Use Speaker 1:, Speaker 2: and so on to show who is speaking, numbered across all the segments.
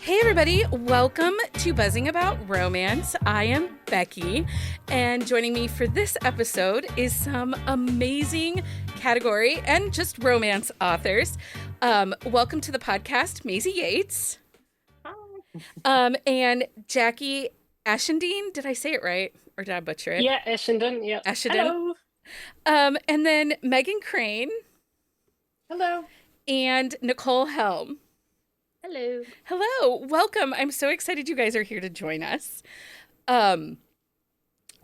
Speaker 1: Hey everybody, welcome to Buzzing About Romance. I am Becky, and joining me for this episode is some amazing category and just romance authors. Welcome to the podcast, Maisey Yates.
Speaker 2: Hi.
Speaker 1: And Jackie Ashenden. Did I say it right? Or did I butcher it?
Speaker 2: Yeah, Ashenden. Yeah.
Speaker 1: Ashenden.
Speaker 2: Hello.
Speaker 1: And then Megan Crane
Speaker 3: Hello.
Speaker 1: and Nicole Helm.
Speaker 3: Hello.
Speaker 1: Hello, welcome. I'm so excited you guys are here to join us.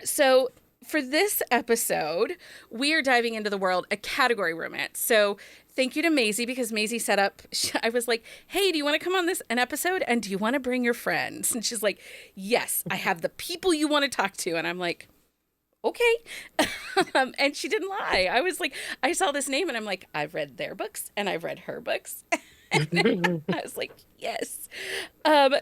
Speaker 1: So for this episode, we are diving into the world of category romance. So thank you to Maisey, because Maisey set up, I was like, hey, do you want to come on an episode? And do you want to bring your friends? And she's like, yes, I have the people you want to talk to. And I'm like, okay. And she didn't lie. I was like, I saw this name and I'm like, I've read their books and I've read her books. I was like, yes.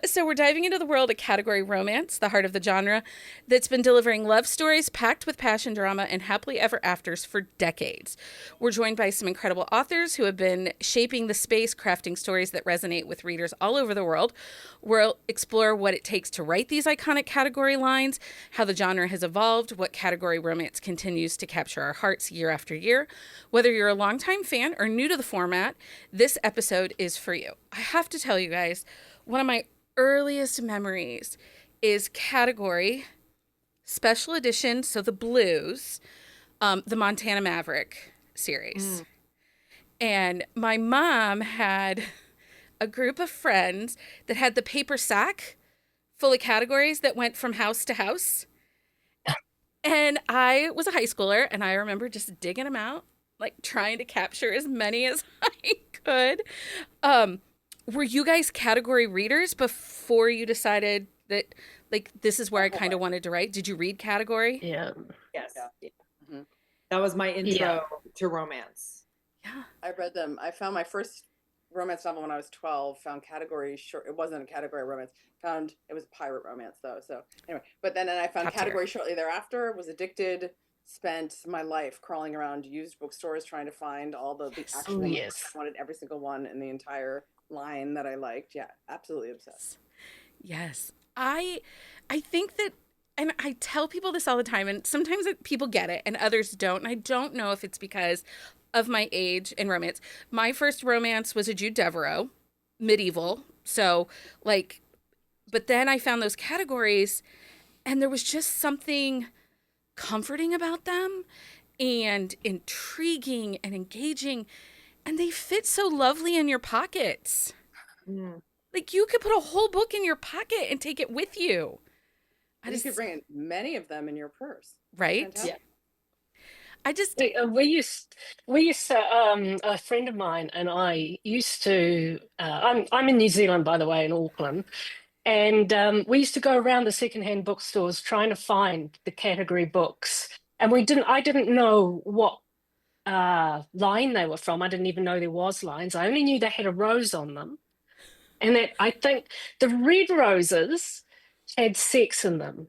Speaker 1: So we're diving into the world of category romance, the heart of the genre that's been delivering love stories packed with passion drama and happily ever afters for decades. We're joined by some incredible authors who have been shaping the space, crafting stories that resonate with readers all over the world. We'll explore what it takes to write these iconic category lines, how the genre has evolved, what category romance continues to capture our hearts year after year. Whether you're a longtime fan or new to the format, this episode is for you. I have to tell you guys, one of my earliest memories is category special edition, so the blues, the Montana Maverick series. And my mom had a group of friends that had the paper sack full of categories that went from house to house. And I was a high schooler, and I remember just digging them out, like trying to capture as many as I could. Were you guys category readers before you decided that, like, this is where I kind of wanted to write? Did you read category?
Speaker 2: Yeah.
Speaker 3: Yes.
Speaker 4: Yeah. That was my intro
Speaker 2: Yeah.
Speaker 4: to romance.
Speaker 1: Yeah.
Speaker 3: I read them. I found my first romance novel when I was 12, found category short. It wasn't a category romance. Found it was a pirate romance though. So anyway, but then I found
Speaker 1: Top tier.
Speaker 3: category shortly thereafter, was addicted, spent my life crawling around used bookstores trying to find all the actual ones.
Speaker 2: yes.
Speaker 3: I wanted every single one in the entire line that I liked. Yeah, absolutely obsessed.
Speaker 1: Yes. I think that, and I tell people this all the time, and sometimes people get it and others don't. And I don't know if it's because of my age in romance. My first romance was a Jude Devereaux, medieval. So, like, but then I found those categories, and there was just something comforting about them and intriguing and engaging, and they fit so lovely in your pockets.
Speaker 4: Mm.
Speaker 1: Like, you could put a whole book in your pocket and take it with you.
Speaker 3: You could bring in many of them in your purse.
Speaker 1: Right?
Speaker 3: Fantastic.
Speaker 1: I just,
Speaker 2: A friend of mine and I used to, I'm in New Zealand, by the way, in Auckland. And we used to go around the secondhand bookstores trying to find the category books. And I didn't know what line they were from. I didn't even know there was lines. I only knew they had a rose on them. And that I think the red roses had sex in them.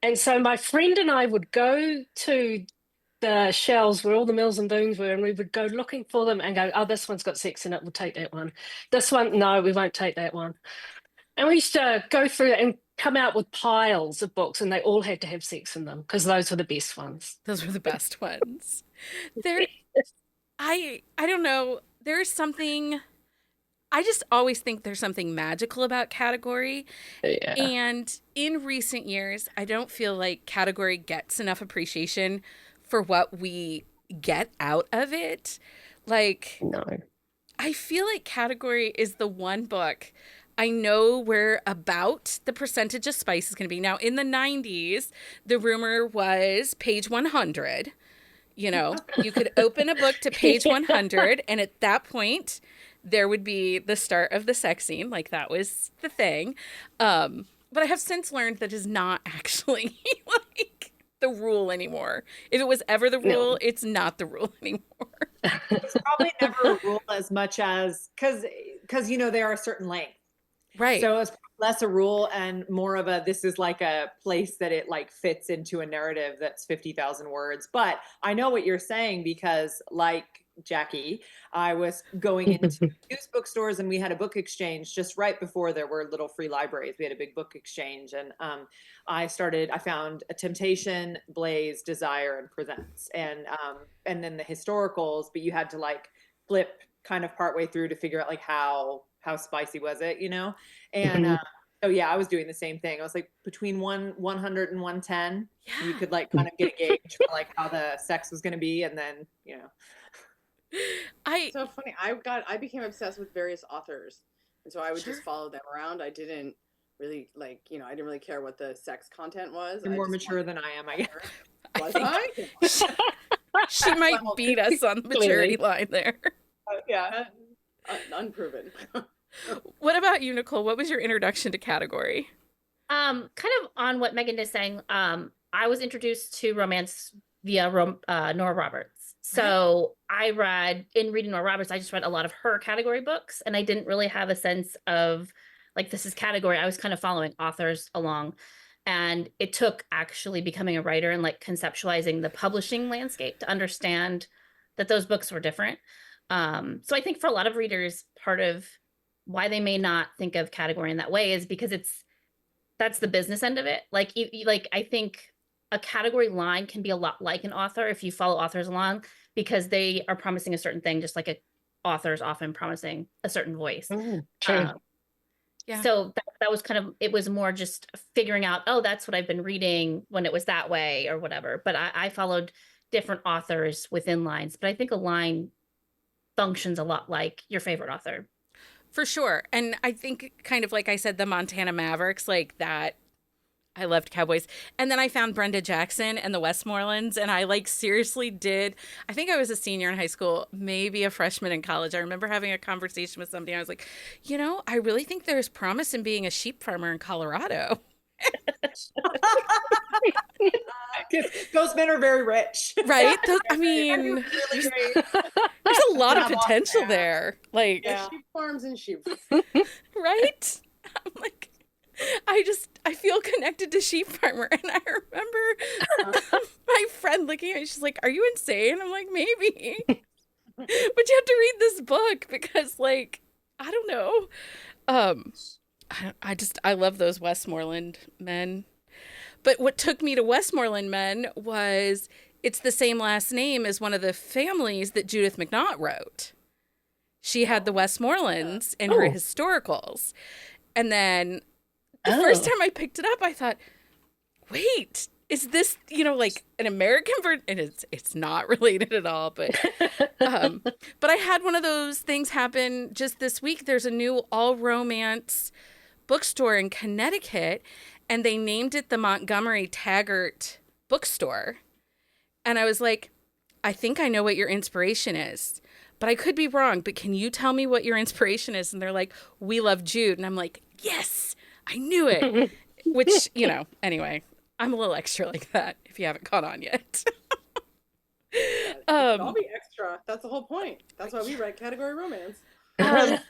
Speaker 2: And so my friend and I would go to the shelves where all the Mills and Booms were, and we would go looking for them and go, oh, this one's got sex in it, we'll take that one. This one, no, we won't take that one. And we used to go through and come out with piles of books, and they all had to have sex in them because those were the best ones.
Speaker 1: those were the best ones. I don't know. There's something, I just always think there's something magical about category.
Speaker 2: Yeah.
Speaker 1: And in recent years, I don't feel like category gets enough appreciation for what we get out of it. Like,
Speaker 2: No.
Speaker 1: I feel like category is the one book I know where about the percentage of spice is going to be. Now, in the 90s, the rumor was page 100. You know, you could open a book to page 100, and at that point, there would be the start of the sex scene. Like, that was the thing. But I have since learned that is not actually like the rule anymore. If it was ever the rule,
Speaker 2: No.
Speaker 1: it's not the rule anymore.
Speaker 4: It's probably never a rule as much as because they are a certain length.
Speaker 1: Right.
Speaker 4: So it's less a rule and more of this is like a place that it like fits into a narrative that's 50,000 words. But I know what you're saying because like Jackie, I was going into used bookstores, and we had a book exchange just right before there were little free libraries. We had a big book exchange, and I found A Temptation, Blaze, Desire, and Presents, and then the historicals, but you had to like flip kind of partway through to figure out like how spicy was it, you know? And so yeah, I was doing the same thing. I was like between 100 and 110.
Speaker 1: Yeah.
Speaker 4: You could like kind of get a gauge for like how the sex was going to be, and then, you know.
Speaker 3: So funny. I became obsessed with various authors, and so I would just follow them around. I didn't really like, you know, I didn't really care what the sex content was.
Speaker 4: You're more mature than I am, I guess.
Speaker 3: Was I?
Speaker 1: She might beat us on the maturity line there.
Speaker 3: Yeah, unproven.
Speaker 1: What about you, Nicole? What was your introduction to category?
Speaker 5: Kind of on what Megan is saying. I was introduced to romance via Nora Roberts. So in reading Nora Roberts, I just read a lot of her category books, and I didn't really have a sense of like, this is category. I was kind of following authors along, and it took actually becoming a writer and like conceptualizing the publishing landscape to understand that those books were different. So I think for a lot of readers, part of why they may not think of category in that way is because that's the business end of it. Like, I think a category line can be a lot like an author if you follow authors along, because they are promising a certain thing, just like a author is often promising a certain voice.
Speaker 2: True.
Speaker 1: Yeah.
Speaker 5: So that was kind of, it was more just figuring out, oh, that's what I've been reading when it was that way or whatever. But I followed different authors within lines, but I think a line functions a lot like your favorite author.
Speaker 1: For sure. And I think kind of like I said, the Montana Mavericks, like that, I loved Cowboys. And then I found Brenda Jackson and the Westmorelands, and I like seriously did. I think I was a senior in high school, maybe a freshman in college. I remember having a conversation with somebody. I was like, you know, I really think there's promise in being a sheep farmer in Colorado.
Speaker 4: Those men are very rich.
Speaker 1: Right? I mean,
Speaker 4: really great.
Speaker 1: there's a lot of potential there. Like,
Speaker 3: Sheep farms and sheep.
Speaker 1: right? I'm like, I feel connected to sheep farmer. And I remember my friend looking at me, she's like, are you insane? I'm like, maybe. But you have to read this book because, like, I don't know. I love those Westmoreland men. But what took me to Westmoreland men was it's the same last name as one of the families that Judith McNaught wrote. She had the Westmorelands in her historicals. And then the first time I picked it up, I thought, wait, is this, you know, like an American version? And it's not related at all, but I had one of those things happen just this week. There's a new all romance bookstore in Connecticut, and they named it the Montgomery Taggart Bookstore. And I was like, I think I know what your inspiration is, but I could be wrong. But can you tell me what your inspiration is? And they're like, we love Jude. And I'm like, yes, I knew it. Which, you know, anyway, I'm a little extra like that if you haven't caught on yet.
Speaker 3: I'll be extra. That's the whole point. That's why we write category romance.
Speaker 1: And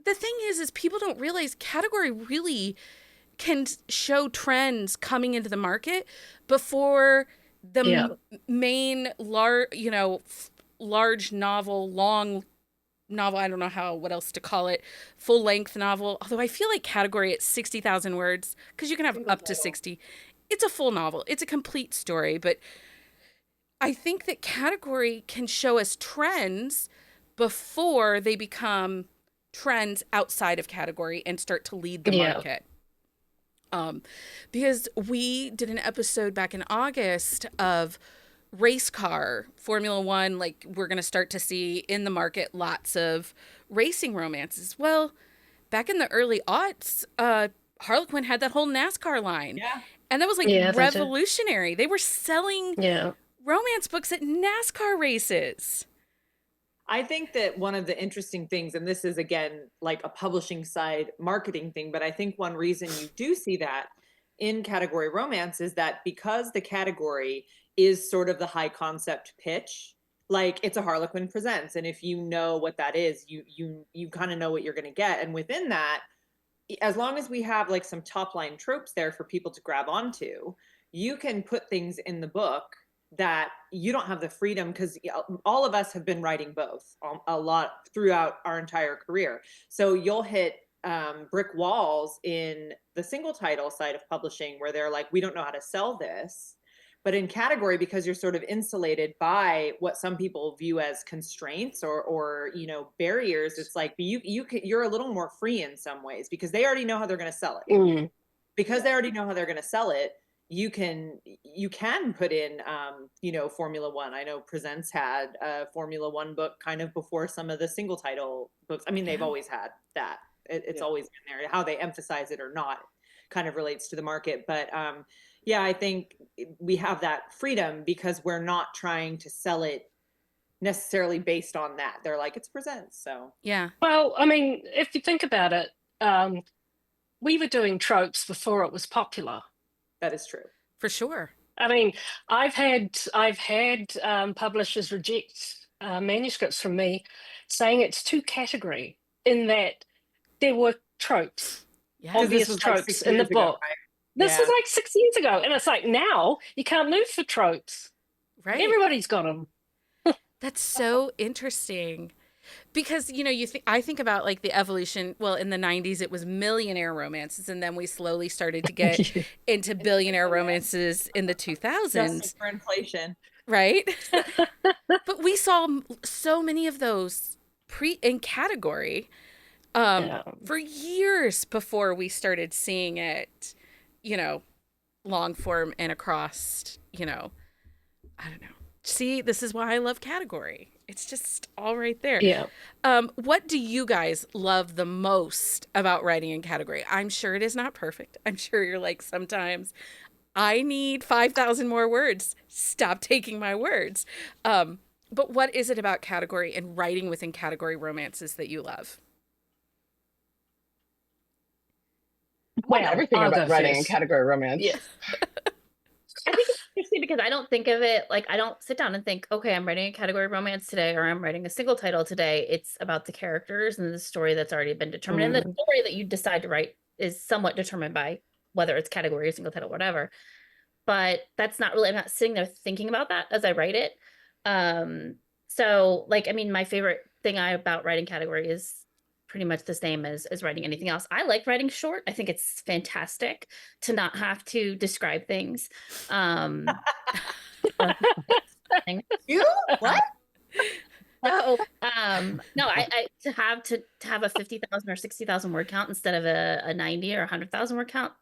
Speaker 1: the thing is people don't realize category really can show trends coming into the market before the main large novel, long novel, I don't know what else to call it, full length novel. Although I feel like category at 60,000 words, because you can have up to 60. It's a full novel. It's a complete story. But I think that category can show us trends before they become trends outside of category and start to lead the market. Because we did an episode back in August of race car, Formula One, like we're going to start to see in the market lots of racing romances. Well, back in the early aughts, Harlequin had that whole NASCAR line. Yeah. And that was like revolutionary. They were selling romance books at NASCAR races.
Speaker 4: I think that one of the interesting things, and this is again like a publishing side marketing thing, but I think one reason you do see that in category romance is that because the category is sort of the high concept pitch, like it's a Harlequin Presents, and if you know what that is, you kind of know what you're going to get, and within that, as long as we have like some top line tropes there for people to grab onto, you can put things in the book that you don't have the freedom, because all of us have been writing both a lot throughout our entire career. So you'll hit brick walls in the single title side of publishing where they're like, we don't know how to sell this. But in category, because you're sort of insulated by what some people view as constraints or barriers, it's like you're a little more free in some ways because they already know how they're going to sell it. Because they already know how they're going to sell it, you can put in Formula One. I know Presents had a Formula One book kind of before some of the single title books. I mean, they've always had that. It's always been there. How they emphasize it or not kind of relates to the market. But I think we have that freedom because we're not trying to sell it necessarily based on that. They're like, it's Presents. So
Speaker 1: Yeah.
Speaker 2: Well, I mean, if you think about it, we were doing tropes before it was popular.
Speaker 4: that is true.
Speaker 1: For sure.
Speaker 2: I mean, I've had publishers reject manuscripts from me saying it's too category in that there were tropes, obvious tropes in the book.
Speaker 4: Right?
Speaker 2: This was like 6 years ago. And it's like, now you can't move for tropes.
Speaker 1: Right.
Speaker 2: Everybody's got them.
Speaker 1: That's so interesting. Because, I think about like the evolution. Well, in the 90s, it was millionaire romances. And then we slowly started to get into billionaire romances in the 2000s.
Speaker 4: Justice for inflation.
Speaker 1: Right. But we saw so many of those in category for years before we started seeing it, long form and across, I don't know. See, this is why I love category. It's just all right there.
Speaker 2: Yeah.
Speaker 1: What do you guys love the most about writing in category? I'm sure it is not perfect. I'm sure you're like, sometimes I need 5,000 more words. Stop taking my words. But what is it about category and writing within category romances that you love?
Speaker 6: Well, everything about writing in category romance.
Speaker 5: Yes. I think it's interesting because I don't think of it like, I don't sit down and think, okay, I'm writing a category romance today, or I'm writing a single title today. It's about the characters and the story that's already been determined. And the story that you decide to write is somewhat determined by whether it's category or single title, whatever. But that's not really, I'm not sitting there thinking about that as I write it. So like, I mean, my favorite thing about writing category is pretty much the same as writing anything else. I like writing short. I think it's fantastic to not have to describe things.
Speaker 4: You? What?
Speaker 5: So, no, I to have a 50,000 or 60,000 word count instead of a 90 or 100,000 word count.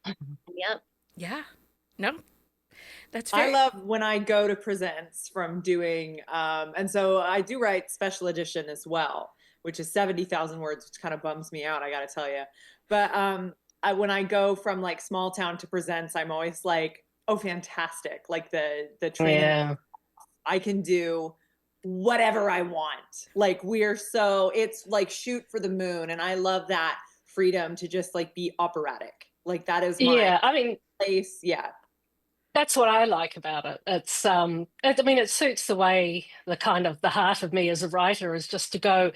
Speaker 5: Yep.
Speaker 1: Yeah. No. That's
Speaker 4: I love when I go to Presents from doing, and so I do write special edition as well, which is 70,000 words, which kind of bums me out, I got to tell you. But when I go from like small town to Presents, I'm always like, oh, fantastic. Like the training, I can do whatever I want. Like it's like shoot for the moon. And I love that freedom to just like be operatic. Like that is my place. Yeah.
Speaker 2: That's what I like about it. It's, it suits the way the heart of me as a writer is just to go,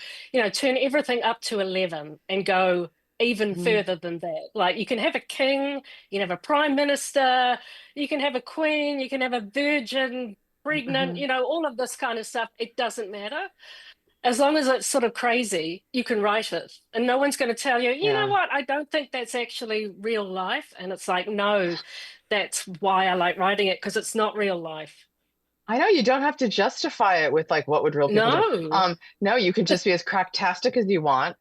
Speaker 2: turn everything up to 11 and go even further than that. Like you can have a king, you can have a prime minister, you can have a queen, you can have a virgin, pregnant, all of this kind of stuff. It doesn't matter. As long as it's sort of crazy, you can write it. And no one's going to tell you, you know what, I don't think that's actually real life. And it's like, no, that's why I like writing it, because it's not real life.
Speaker 6: I know you don't have to justify it with like, what would real people do? No, you can just be as cracktastic as you want.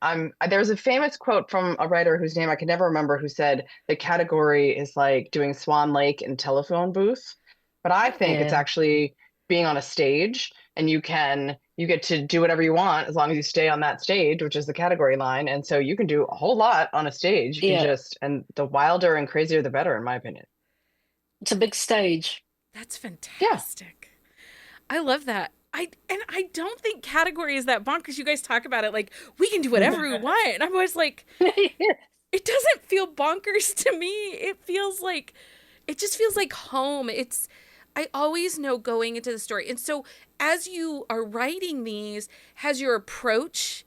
Speaker 6: There's a famous quote from a writer whose name I can never remember, who said the category is like doing Swan Lake and telephone booth. But I think it's actually being on a stage, and you get to do whatever you want as long as you stay on that stage, which is the category line. And so you can do a whole lot on a stage. You can and the wilder and crazier, the better, in my opinion.
Speaker 2: It's a big stage.
Speaker 1: That's fantastic. I love that. I don't think category is that bonkers. You guys talk about it like we can do whatever we want. And I'm always like, it doesn't feel bonkers to me. It just feels like home. I always know going into the story. And so as you are writing these, has your approach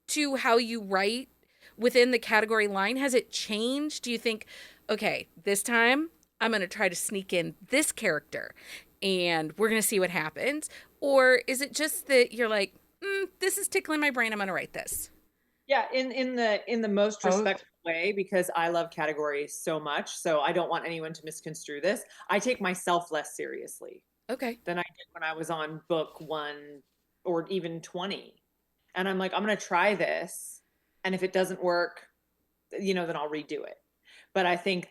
Speaker 1: to how you write within the category line, has it changed? Do you think, okay, this time I'm going to try to sneak in this character and we're going to see what happens? Or is it just that you're like, this is tickling my brain, I'm going to write this?
Speaker 4: Yeah, in the most respectful way, because I love categories so much, so I don't want anyone to misconstrue this. I take myself less seriously
Speaker 1: Okay.
Speaker 4: than I did when I was on book 1 or even 20. And I'm like, I'm going to try this, and if it doesn't work, then I'll redo it. But I think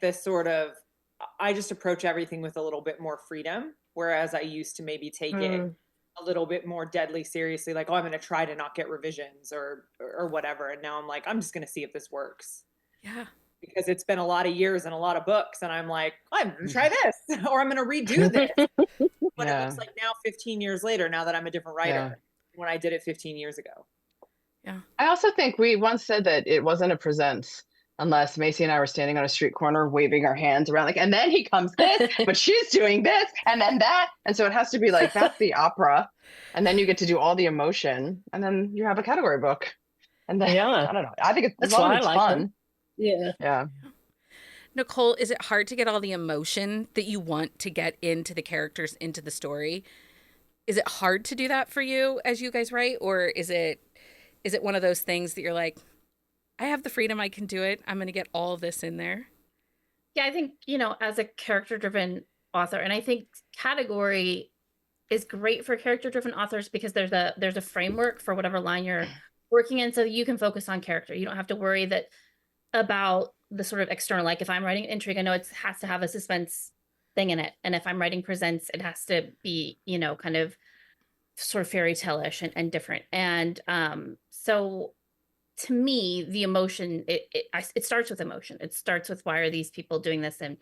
Speaker 4: I just approach everything with a little bit more freedom, whereas I used to maybe take it a little bit more deadly seriously, like, oh, I'm going to try to not get revisions or whatever. And now I'm like, I'm just going to see if this works.
Speaker 1: Yeah.
Speaker 4: Because it's been a lot of years and a lot of books. And I'm like, I'm going to try this or I'm going to redo this. What it looks like now, 15 years later, now that I'm a different writer, when I did it 15 years ago.
Speaker 1: Yeah.
Speaker 6: I also think we once said that it wasn't a presents unless Maisey and I were standing on a street corner waving our hands around, like, and then he comes this, but she's doing this, and then that. And so it has to be like, that's the opera. And then you get to do all the emotion, and then you have a category book. And then, I don't know. I think it's fun.
Speaker 2: Yeah.
Speaker 6: Yeah.
Speaker 1: Nicole, is it hard to get all the emotion that you want to get into the characters, into the story? Is it hard to do that for you as you guys write? Or is it one of those things that you're like, I have the freedom, I can do it, I'm going to get all this in there?
Speaker 5: Yeah, I think, as a character-driven author, and I think category is great for character-driven authors because there's a framework for whatever line you're working in, so you can focus on character. You don't have to worry about the sort of external, like if I'm writing intrigue, I know it has to have a suspense thing in it. And if I'm writing presents, it has to be, kind of sort of fairy tale-ish and different. And so to me, the emotion, it starts with emotion. It starts with, why are these people doing this, and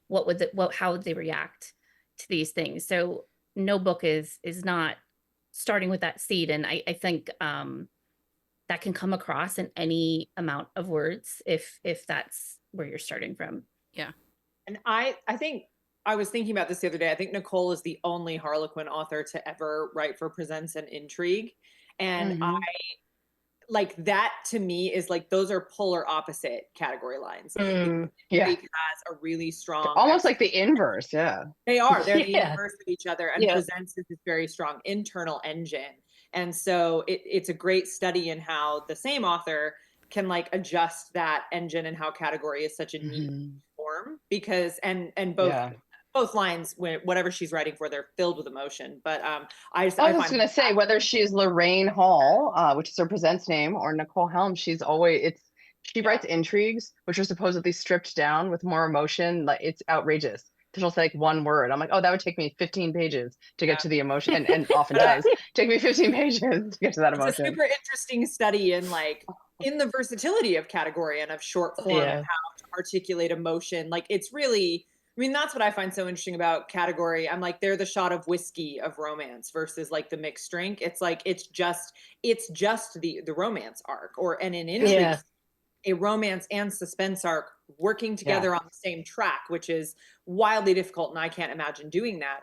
Speaker 5: how would they react to these things? So no book is not starting with that seed. And I think that can come across in any amount of words if that's where you're starting from.
Speaker 1: Yeah.
Speaker 4: And I think I was thinking about this the other day. I think Nicole is the only Harlequin author to ever write for presents and intrigue. And I like that, to me, is like, those are polar opposite category lines. Intrigue has a really strong,
Speaker 6: almost like the inverse. Yeah.
Speaker 4: They are. They're the inverse of each other. And presents is this very strong internal engine. And so it's a great study in how the same author can like adjust that engine, and how category is such a neat form, because and both lines, whatever she's writing for, they're filled with emotion. But I was going
Speaker 6: to say, whether she's Lorraine Hall, which is her presents name, or Nicole Helm, she writes intrigues, which are supposedly stripped down with more emotion. Like, it's outrageous. She'll say like one word. I'm like, oh, that would take me 15 pages to get to the emotion, and often does take me 15 pages to get to that emotion.
Speaker 4: It's a super interesting study in the versatility of category and of short form, and how to articulate emotion. Like, it's really, I mean, that's what I find so interesting about category. I'm like, they're the shot of whiskey of romance versus like the mixed drink. It's like, it's just the romance arc, and in intrigue, a romance and suspense arc working together on the same track, which is wildly difficult. And I can't imagine doing that.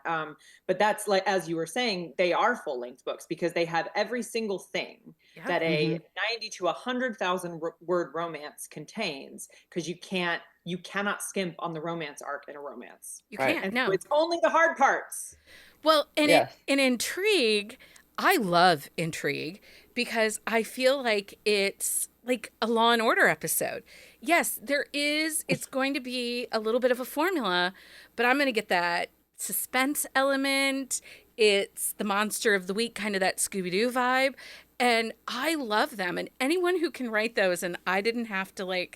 Speaker 4: But that's, like, as you were saying, they are full length books because they have every single thing that a 90 to 100,000 word romance contains, because you cannot skimp on the romance arc in a romance.
Speaker 1: You can't.
Speaker 4: And
Speaker 1: no,
Speaker 4: so it's only the hard parts.
Speaker 1: Well, in intrigue, I love intrigue because I feel like it's like a Law and Order episode. Yes, it's going to be a little bit of a formula, but I'm going to get that suspense element. It's the monster of the week, kind of that Scooby-Doo vibe. And I love them. And anyone who can write those, and I didn't have to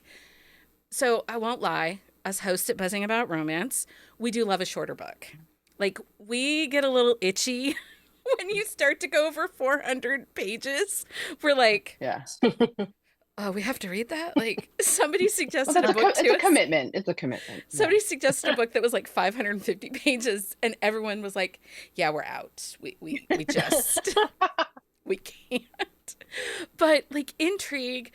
Speaker 1: so I won't lie, us hosts at Buzzing About Romance, we do love a shorter book. Like, we get a little itchy when you start to go over 400 pages. We're like, oh, we have to read that? Like, somebody suggested a book to us.
Speaker 6: It's a commitment. It's a commitment.
Speaker 1: Somebody suggested a book that was like 550 pages, and everyone was like, yeah, we're out. We just, we can't. But like intrigue,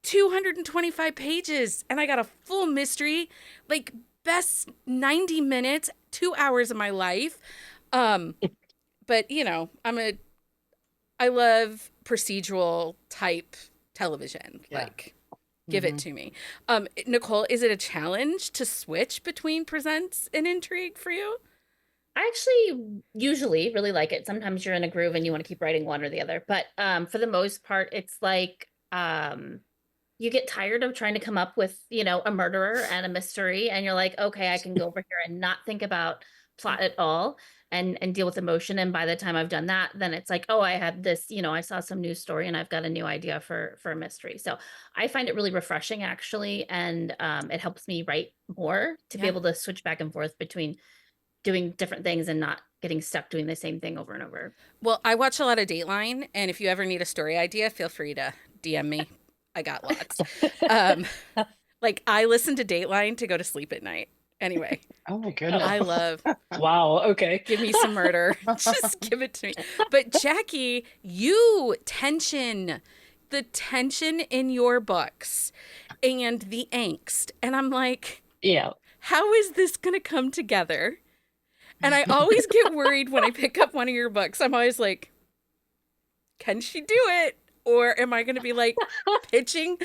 Speaker 1: 225 pages, and I got a full mystery, like best 90 minutes, 2 hours of my life. But I love procedural type television. Like, give it to me. Nicole, is it a challenge to switch between presents and intrigue for you?
Speaker 5: I actually usually really like it. Sometimes you're in a groove and you want to keep writing one or the other. But for the most part, it's like you get tired of trying to come up with, a murderer and a mystery. And you're like, okay, I can go over here and not think about plot at all and deal with emotion. And by the time I've done that, then it's like, oh, I have this, I saw some news story and I've got a new idea for a mystery. So I find it really refreshing, actually. And it helps me write more to be able to switch back and forth between doing different things and not getting stuck doing the same thing over and over.
Speaker 1: Well, I watch a lot of Dateline, and if you ever need a story idea, feel free to DM me. I got lots. Like, I listen to Dateline to go to sleep at night. Anyway.
Speaker 6: Oh my goodness.
Speaker 1: I love.
Speaker 2: Wow. Okay.
Speaker 1: Give me some murder. Just give it to me. But Jackie, the tension in your books and the angst. And I'm like,
Speaker 2: yeah,
Speaker 1: how is this going to come together? And I always get worried when I pick up one of your books. I'm always like, can she do it? Or am I going to be like pitching?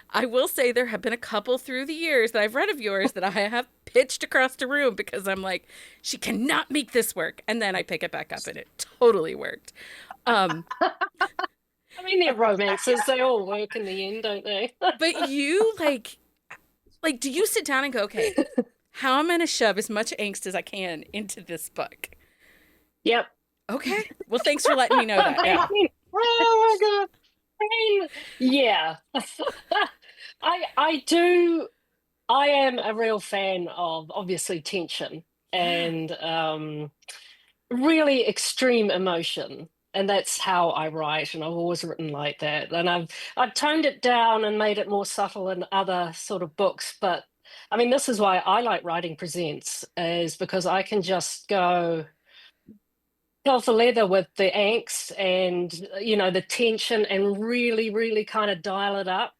Speaker 1: I will say there have been a couple through the years that I've read of yours that I have pitched across the room because I'm like, she cannot make this work. And then I pick it back up and it totally worked.
Speaker 2: I mean, they're romances. They all work in the end, don't they?
Speaker 1: But you like, do you sit down and go, okay, how am I going to shove as much angst as I can into this book?
Speaker 2: Yep.
Speaker 1: Okay. Well, thanks for letting me know that. Yeah.
Speaker 2: Oh my God. Yeah. I do. I am a real fan of obviously tension and really extreme emotion. And that's how I write, and I've always written like that. And I've toned it down and made it more subtle in other sort of books. But I mean, this is why I like writing presents, is because I can just go hell for leather with the angst and the tension and really, really kind of dial it up.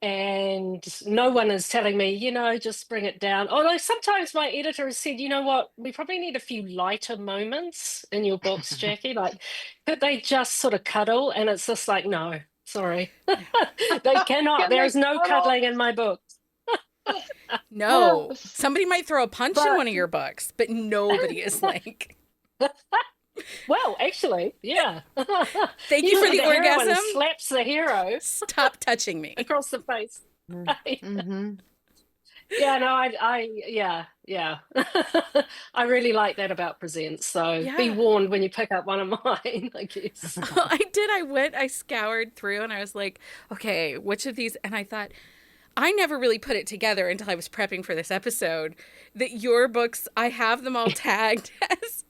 Speaker 2: And no one is telling me, just bring it down. Although sometimes my editor has said, you know what, we probably need a few lighter moments in your books, Jackie. Like, could they just sort of cuddle? And it's just like, no, sorry. They cannot. There's no cuddling in my books.
Speaker 1: No. Somebody might throw a punch in one of your books, but nobody is like...
Speaker 2: Well, actually, yeah.
Speaker 1: Thank you for the orgasm.
Speaker 2: Slaps the hero.
Speaker 1: Stop touching me
Speaker 2: across the face.
Speaker 6: Mm-hmm.
Speaker 2: Yeah, no, yeah. I really like that about presents. So be warned when you pick up one of mine, I guess.
Speaker 1: Well, I did. I scoured through and I was like, okay, which of these? And I thought, I never really put it together until I was prepping for this episode that your books, I have them all tagged as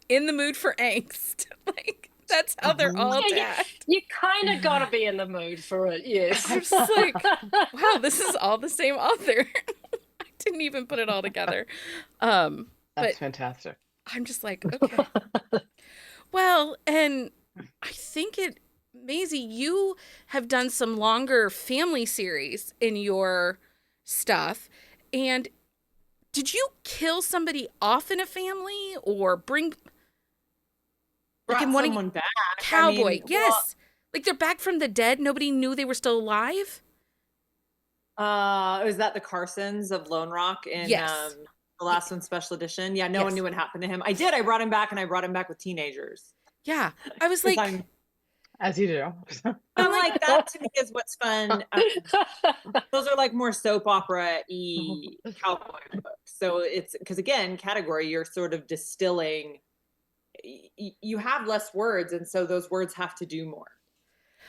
Speaker 1: in the mood for angst. Like, that's how they're all tagged.
Speaker 2: You kind of got to be in the mood for it, yes.
Speaker 1: I'm just like, wow, this is all the same author. I didn't even put it all together.
Speaker 6: That's fantastic.
Speaker 1: I'm just like, okay. Well, and I think Maisey, you have done some longer family series in your stuff. And did you kill somebody off in a family or brought
Speaker 4: someone back?
Speaker 1: Cowboy,
Speaker 4: I mean,
Speaker 1: yes.
Speaker 4: well,
Speaker 1: like they're back from the dead. Nobody knew they were still alive.
Speaker 4: Was that the Carsons of Lone Rock in the last one special edition? Yeah, no one knew what happened to him. I did. I brought him back, and I brought him back with teenagers.
Speaker 1: Yeah, I was like,
Speaker 6: as you do.
Speaker 4: I'm like, that to me is what's fun. Those are like more soap opera-y cowboy books. So it's because again, category, you're sort of distilling. You have less words, and so those words have to do more.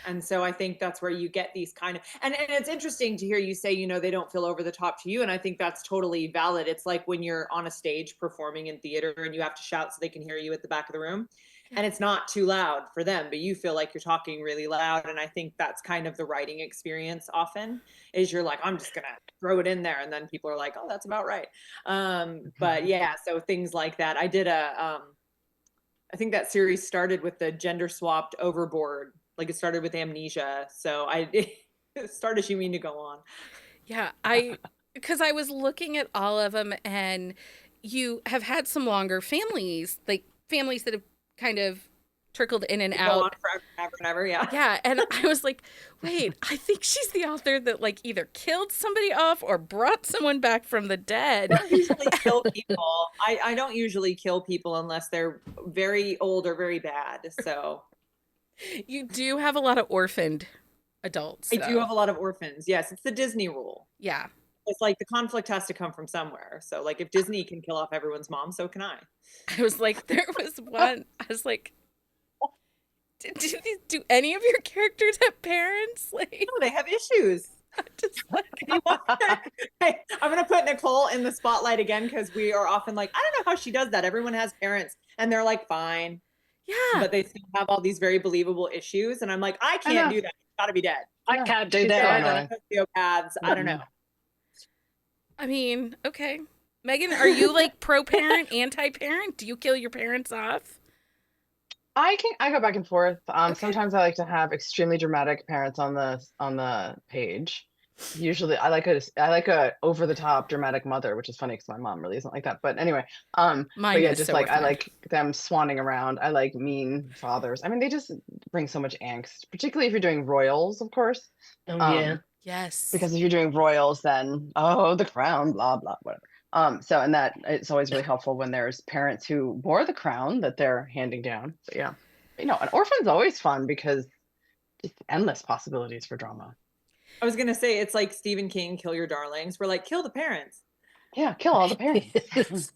Speaker 4: And so I think that's where you get these kind of, and it's interesting to hear you say, they don't feel over the top to you. And I think that's totally valid. It's like when you're on a stage performing in theater and you have to shout so they can hear you at the back of the room. And it's not too loud for them, but you feel like you're talking really loud. And I think that's kind of the writing experience often is you're like, I'm just going to throw it in there. And then people are like, oh, that's about right. But yeah, so things like that. I did I think that series started with the gender swapped overboard. Like it started with amnesia. So it started, you mean to go on.
Speaker 1: Yeah, because I was looking at all of them and you have had some longer families, like families that have kind of trickled in and
Speaker 4: Go
Speaker 1: out.
Speaker 4: on forever and ever, yeah.
Speaker 1: Yeah, and I was like, wait, I think she's the author that like either killed somebody off or brought someone back from the dead.
Speaker 4: I don't usually kill people. I don't usually kill people unless they're very old or very bad. So
Speaker 1: You do have a lot of orphaned adults.
Speaker 4: I do have a lot of orphans. Yes, it's the Disney rule.
Speaker 1: Yeah.
Speaker 4: It's like the conflict has to come from somewhere. So like if Disney can kill off everyone's mom, so can I.
Speaker 1: I was like, there was one. I was like, do any of your characters have parents? Like,
Speaker 4: No, they have issues.
Speaker 1: just like,
Speaker 4: Hey, I'm gonna put Nicole in the spotlight again because we are often like, I don't know how she does that. Everyone has parents, and they're like, fine,
Speaker 1: yeah.
Speaker 4: but they still have all these very believable issues, and I'm like, I can't do that. It's gotta be dead.
Speaker 2: I can't do
Speaker 6: They're
Speaker 2: that.
Speaker 4: Sociopaths. I don't know.
Speaker 1: I mean, okay. Megan, are you like pro-parent, anti-parent? Do you kill your parents off?
Speaker 6: I go back and forth.
Speaker 1: Okay.
Speaker 6: Sometimes I like to have extremely dramatic parents on the page. Usually I like a over the top dramatic mother, which is funny because my mom really isn't like that. But anyway,
Speaker 1: Mine
Speaker 6: but yeah,
Speaker 1: is,
Speaker 6: just
Speaker 1: so
Speaker 6: like
Speaker 1: we're
Speaker 6: I
Speaker 1: fine.
Speaker 6: like them swanning around. I like mean fathers. I mean, they just bring so much angst, particularly if you're doing royals, of course.
Speaker 2: Oh, yeah.
Speaker 1: Yes.
Speaker 6: Because if you're doing royals, then the crown, blah blah, whatever. So and that it's always really helpful when there's parents who wore the crown that they're handing down. But yeah, an orphan's always fun because just endless possibilities for drama.
Speaker 4: I was gonna say it's like Stephen King, Kill Your Darlings. We're like, kill the parents.
Speaker 6: Yeah, kill all the parents.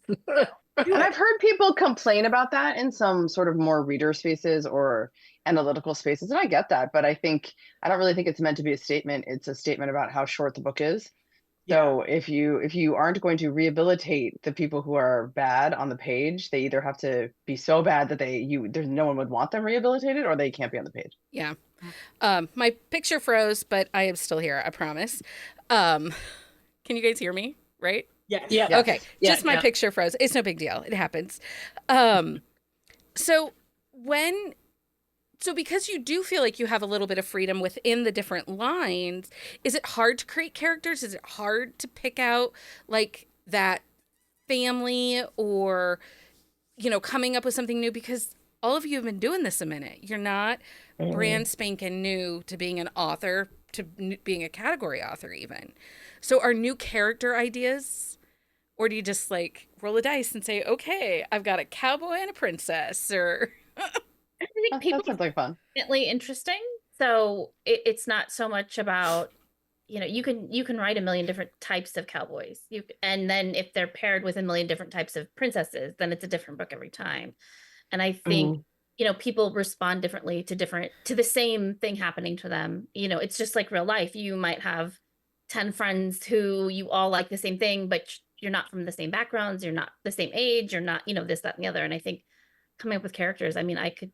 Speaker 6: And I've heard people complain about that in some sort of more reader spaces or analytical spaces, and I get that, but I don't really think it's meant to be a statement. It's a statement about how short the book is. So if you aren't going to rehabilitate the people who are bad on the page, they either have to be so bad that there's no one would want them rehabilitated, or they can't be on the page.
Speaker 1: Yeah. My picture froze, but I am still here, I promise. Can you guys hear me? Right?
Speaker 4: Yes.
Speaker 2: Yeah.
Speaker 6: Yes.
Speaker 1: Okay.
Speaker 2: Yeah,
Speaker 1: Just my
Speaker 2: yeah.
Speaker 1: picture froze. It's no big deal. It happens. So because you do feel like you have a little bit of freedom within the different lines, is it hard to create characters? Is it hard to pick out like that family or, coming up with something new? Because all of you have been doing this a minute. You're not brand spanking new to being an author, to being a category author even. So are new character ideas, or do you just like roll a dice and say, okay, I've got a cowboy and a princess, or...
Speaker 5: I think people
Speaker 6: That sounds like fun.
Speaker 5: definitely interesting. So it's not so much about, you can write a million different types of cowboys. And then if they're paired with a million different types of princesses, then it's a different book every time. And I think, people respond differently to the same thing happening to them. It's just like real life. You might have 10 friends who you all like the same thing, but you're not from the same backgrounds. You're not the same age. You're not, this, that, and the other. And I think coming up with characters, I mean, I could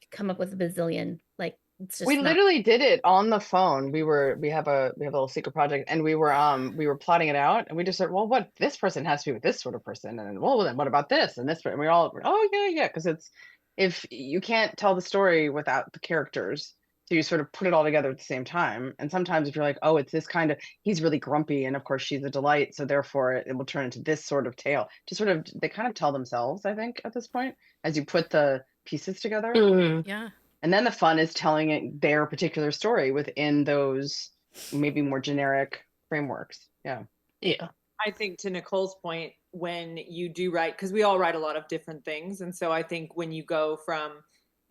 Speaker 5: come up with a bazillion. Like, it's just
Speaker 6: We literally did it on the phone. We have a little secret project, and we were plotting it out, and we just said, well, what this person has to be with this sort of person, and then, well, then what about this and this, and we all, oh yeah, because if you can't tell the story without the characters, so you sort of put it all together at the same time. And sometimes if you're like, oh, it's this kind of, he's really grumpy, and of course she's a delight, so therefore it will turn into this sort of tale. Just sort of, they kind of tell themselves, I think, at this point, as you put the pieces together.
Speaker 1: Yeah.
Speaker 6: And then the fun is telling it their particular story within those maybe more generic frameworks. Yeah.
Speaker 2: Yeah.
Speaker 4: I think to Nicole's point, when you do write, because we all write a lot of different things. And so I think when you go from,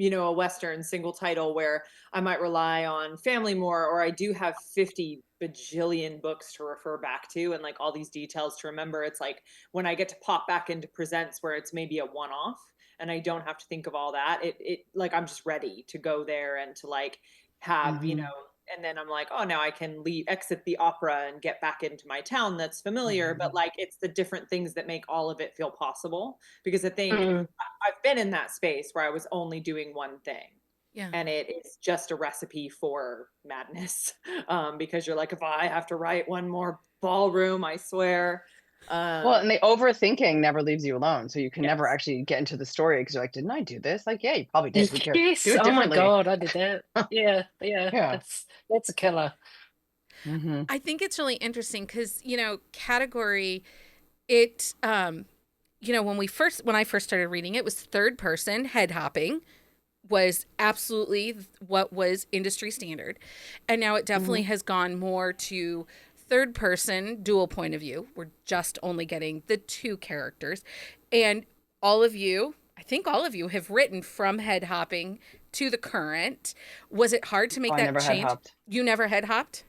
Speaker 4: a Western single title where I might rely on family more, or I do have 50 bajillion books to refer back to and like all these details to remember, it's like when I get to pop back into presents where it's maybe a one-off and I don't have to think of all that, it like I'm just ready to go there and to like have, and then I'm like, oh, now I can exit the opera and get back into my town that's familiar. But like, it's the different things that make all of it feel possible. Because I think I've been in that space where I was only doing one thing.
Speaker 1: Yeah.
Speaker 4: And it is just a recipe for madness. Because you're like, if I have to write one more ballroom, I swear.
Speaker 6: Well, and the overthinking never leaves you alone. So you can never actually get into the story because you're like, didn't I do this? Like, yeah, you probably did.
Speaker 2: Yes.
Speaker 6: Do it
Speaker 2: Oh my
Speaker 6: differently.
Speaker 2: God, I did that. Yeah. That's a killer.
Speaker 1: I think it's really interesting because, category, it when I first started reading it was third person head hopping was absolutely what was industry standard. And now it definitely has gone more to third person dual point of view. We're just only getting the two characters. And I think all of you have written from head hopping to the current. Was it hard to make that
Speaker 6: never
Speaker 1: change?
Speaker 6: head hopped.
Speaker 1: You never head hopped?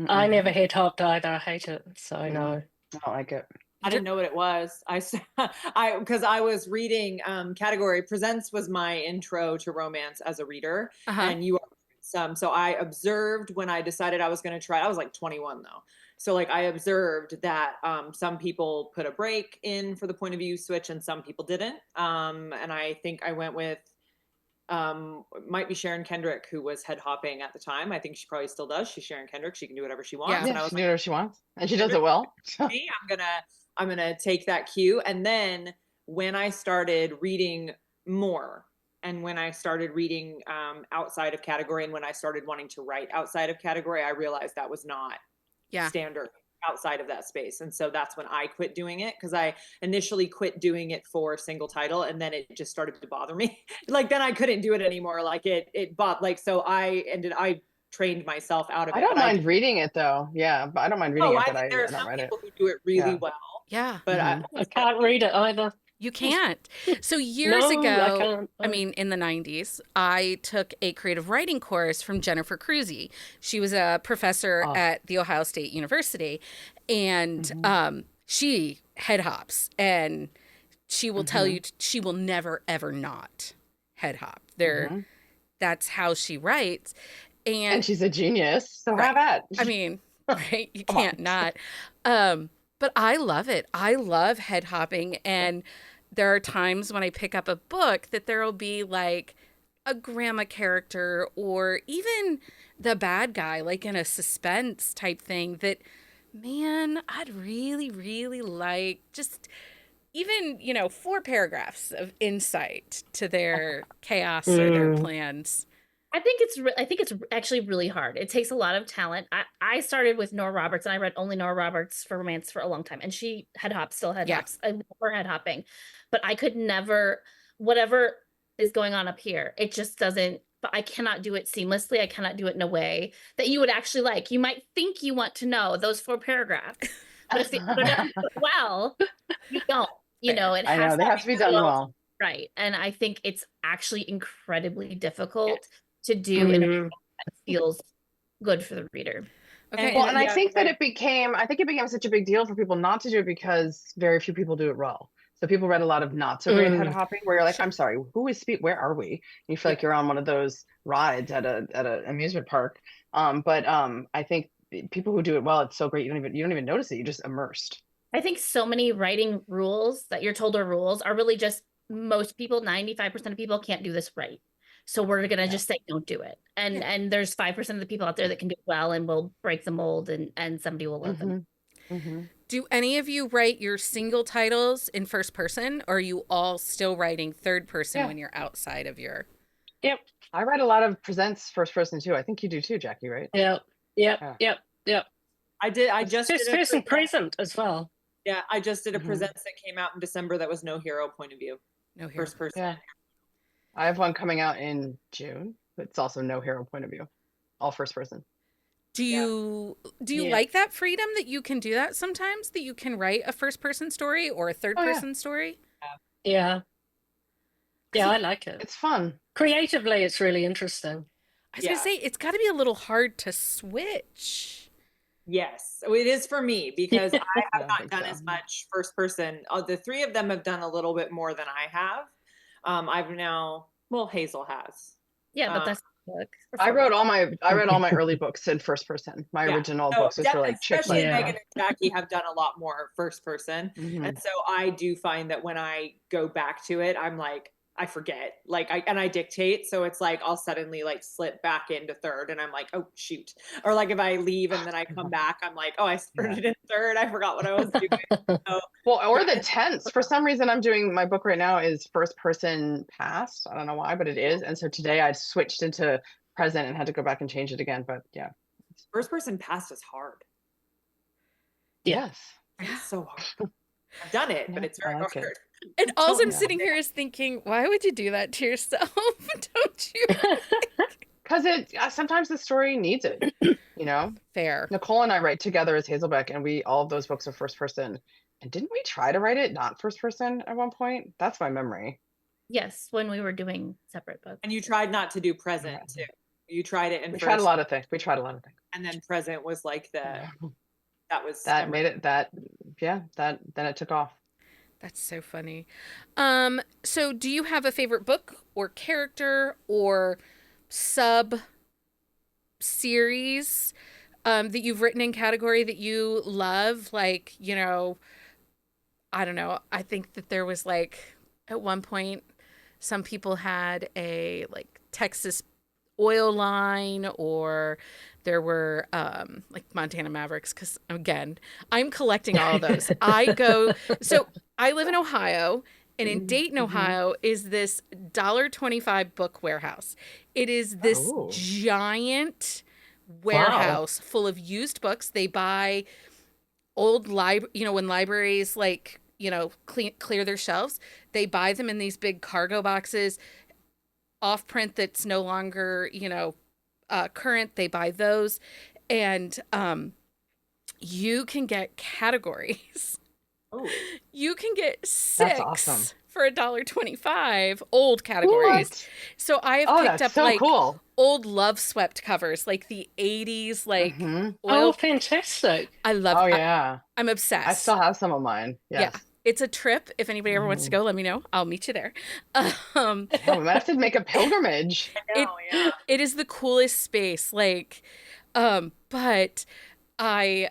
Speaker 2: I never head hopped either. I hate it. So no.
Speaker 6: I don't like it.
Speaker 4: I didn't know what it was. Because I was reading Category Presents was my intro to romance as a reader, and you are some. So I observed when I decided I was going to try. I was like 21 though, so like I observed that some people put a break in for the point of view switch, and some people didn't. And I think I went with might be Sharon Kendrick, who was head hopping at the time. I think she probably still does. She's Sharon Kendrick. She can do whatever she wants.
Speaker 6: Yeah,
Speaker 4: and I was
Speaker 6: she can do whatever she wants, and she does it well.
Speaker 4: I'm gonna take that cue. And then when I started reading more, and when I started reading outside of category, and when I started wanting to write outside of category, I realized that was not standard outside of that space. And so that's when I quit doing it, because I initially quit doing it for single title, and then it just started to bother me. Like then I couldn't do it anymore. Like so I trained myself out of it.
Speaker 6: I don't mind reading it though. Yeah, but I don't mind reading it, but I
Speaker 4: there are
Speaker 6: don't
Speaker 4: some
Speaker 6: write
Speaker 4: people who do it really well.
Speaker 1: Yeah.
Speaker 2: But I can't read it either.
Speaker 1: You can't. So years ago, I mean, in the 90s, I took a creative writing course from Jennifer Cruzy. She was a professor at The Ohio State University, and she head hops, and she will tell you she will never, ever not head hop. That's how she writes. And
Speaker 6: she's a genius, so have at.
Speaker 1: I mean, right? You can't not. But I love it. I love head hopping. And there are times when I pick up a book that there will be like a grandma character or even the bad guy, like in a suspense type thing that, man, I'd really, really like just even, 4 paragraphs of insight to their chaos or their plans.
Speaker 5: I think it's actually really hard. It takes a lot of talent. I started with Nora Roberts, and I read only Nora Roberts for romance for a long time, and she still head hops. I love her head hopping, but I could never, whatever is going on up here, it just doesn't. But I cannot do it seamlessly. I cannot do it in a way that you would actually like. You might think you want to know those 4 paragraphs, but if you don't do it well, you don't. It
Speaker 6: I know they have to be done well,
Speaker 5: right? And I think it's actually incredibly difficult to do in a way that feels good for the reader.
Speaker 1: Okay.
Speaker 6: Well, and I think that it became such a big deal for people not to do it because very few people do it well. So people read a lot of not so great head hopping where you're like, I'm sorry, who is where are we? And you feel like you're on one of those rides at an amusement park. But I think people who do it well, it's so great. You don't even notice it. You're just immersed.
Speaker 5: I think so many writing rules that you're told are rules are really just most people, 95% of people can't do this right. So we're going to just say, don't do it. And there's 5% of the people out there that can do it well and will break the mold and somebody will love them.
Speaker 1: Do any of you write your single titles in first person, or are you all still writing third person when you're outside of your...
Speaker 2: Yep.
Speaker 6: I write a lot of presents first person too. I think you do too, Jackie, right?
Speaker 2: Yep.
Speaker 4: I did. I just did
Speaker 2: first person present as well.
Speaker 4: Yeah, I just did a presents that came out in December that was no hero point of view.
Speaker 1: No hero.
Speaker 4: First person.
Speaker 6: Yeah. I have one coming out in June. It's also no hero point of view, all first person.
Speaker 1: Do you like that freedom that you can do that sometimes, that you can write a first person story or a third person story?
Speaker 2: Yeah, I like it.
Speaker 6: It's fun.
Speaker 2: Creatively, it's really interesting.
Speaker 1: I was going to say, it's got to be a little hard to switch.
Speaker 4: Yes, it is for me because I have not done as much first person. The 3 of them have done a little bit more than I have. Hazel has.
Speaker 5: Yeah, but that's book.
Speaker 6: I read all my early books in first person. My original books, which were like
Speaker 4: especially Megan and Jackie have done a lot more first person. And so I do find that when I go back to it, I'm like, I forget, I dictate. So it's like, I'll suddenly slip back into third and I'm like, oh shoot. Or if I leave and then I come back, I'm like, oh, I started in third. I forgot what I was doing. So,
Speaker 6: or the tense. For some reason, I'm doing my book right now is first person past. I don't know why, but it is. And so today I switched into present and had to go back and change it again. But yeah.
Speaker 4: First person past is hard.
Speaker 6: Yes.
Speaker 4: It's so hard. I've done it, but it's very
Speaker 6: I like
Speaker 4: hard.
Speaker 6: it.
Speaker 1: And all I'm
Speaker 6: Yeah.
Speaker 1: sitting here is thinking, why would you do that to yourself? Don't you?
Speaker 6: Because it sometimes the story needs it, you know?
Speaker 1: Fair.
Speaker 6: Nicole and I write together as Hazelbeck, and all of those books are first person. And didn't we try to write it not first person at one point? That's my memory.
Speaker 5: Yes, when we were doing separate books.
Speaker 4: And you tried not to do present too. You tried it in
Speaker 6: We
Speaker 4: first.
Speaker 6: tried a lot of things.
Speaker 4: And then present was like that was
Speaker 6: that made it then it took off.
Speaker 1: That's so funny. So do you have a favorite book or character or sub series that you've written in category that you love? Like, you know, I don't know. I think that there was like at one point some people had a like Texas oil line, or there were like Montana Mavericks, because again, I'm collecting all of those. So I live in Ohio, and in Dayton, Ohio is this $1.25 book warehouse. It is this giant warehouse full of used books. They buy old when libraries like, you know, clear their shelves, they buy them in these big cargo boxes, off print that's no longer, you know, current. They buy those, and you can get categories.
Speaker 4: Oh,
Speaker 1: You can get 6
Speaker 6: That's awesome.
Speaker 1: for $1.25, old categories.
Speaker 6: What?
Speaker 1: So I have picked up
Speaker 6: so
Speaker 1: like
Speaker 6: cool.
Speaker 1: old Love Swept covers, like the 80s, like
Speaker 2: Oh,
Speaker 1: oil.
Speaker 2: fantastic.
Speaker 1: I love.
Speaker 6: Oh yeah.
Speaker 1: I'm obsessed.
Speaker 6: I still have some of mine. Yes.
Speaker 1: Yeah. It's a trip. If anybody ever wants to go, let me know. I'll meet you there.
Speaker 6: Yeah, we might have to make a pilgrimage.
Speaker 1: It is the coolest space. Like, but I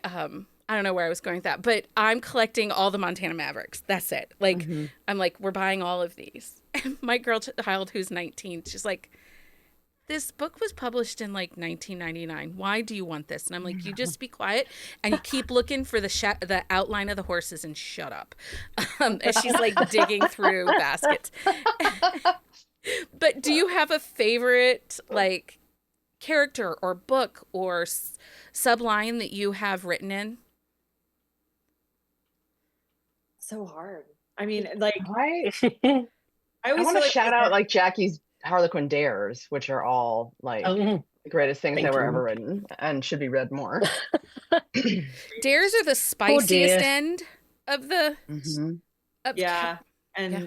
Speaker 1: don't know where I was going with that, but I'm collecting all the Montana Mavericks. That's it. Like, I'm like, we're buying all of these. And my girl child, who's 19, she's like, this book was published in like 1999. Why do you want this? And I'm like, you just be quiet and you keep looking for the outline of the horses and shut up. And she's like digging through baskets. But do you have a favorite like character or book or subline that you have written in?
Speaker 4: so hard. I mean, like
Speaker 6: I
Speaker 4: I
Speaker 6: want to shout out like Jackie's Harlequin Dares, which are all like the greatest things that were ever written and should be read more.
Speaker 1: Dares are the spiciest end of the
Speaker 4: and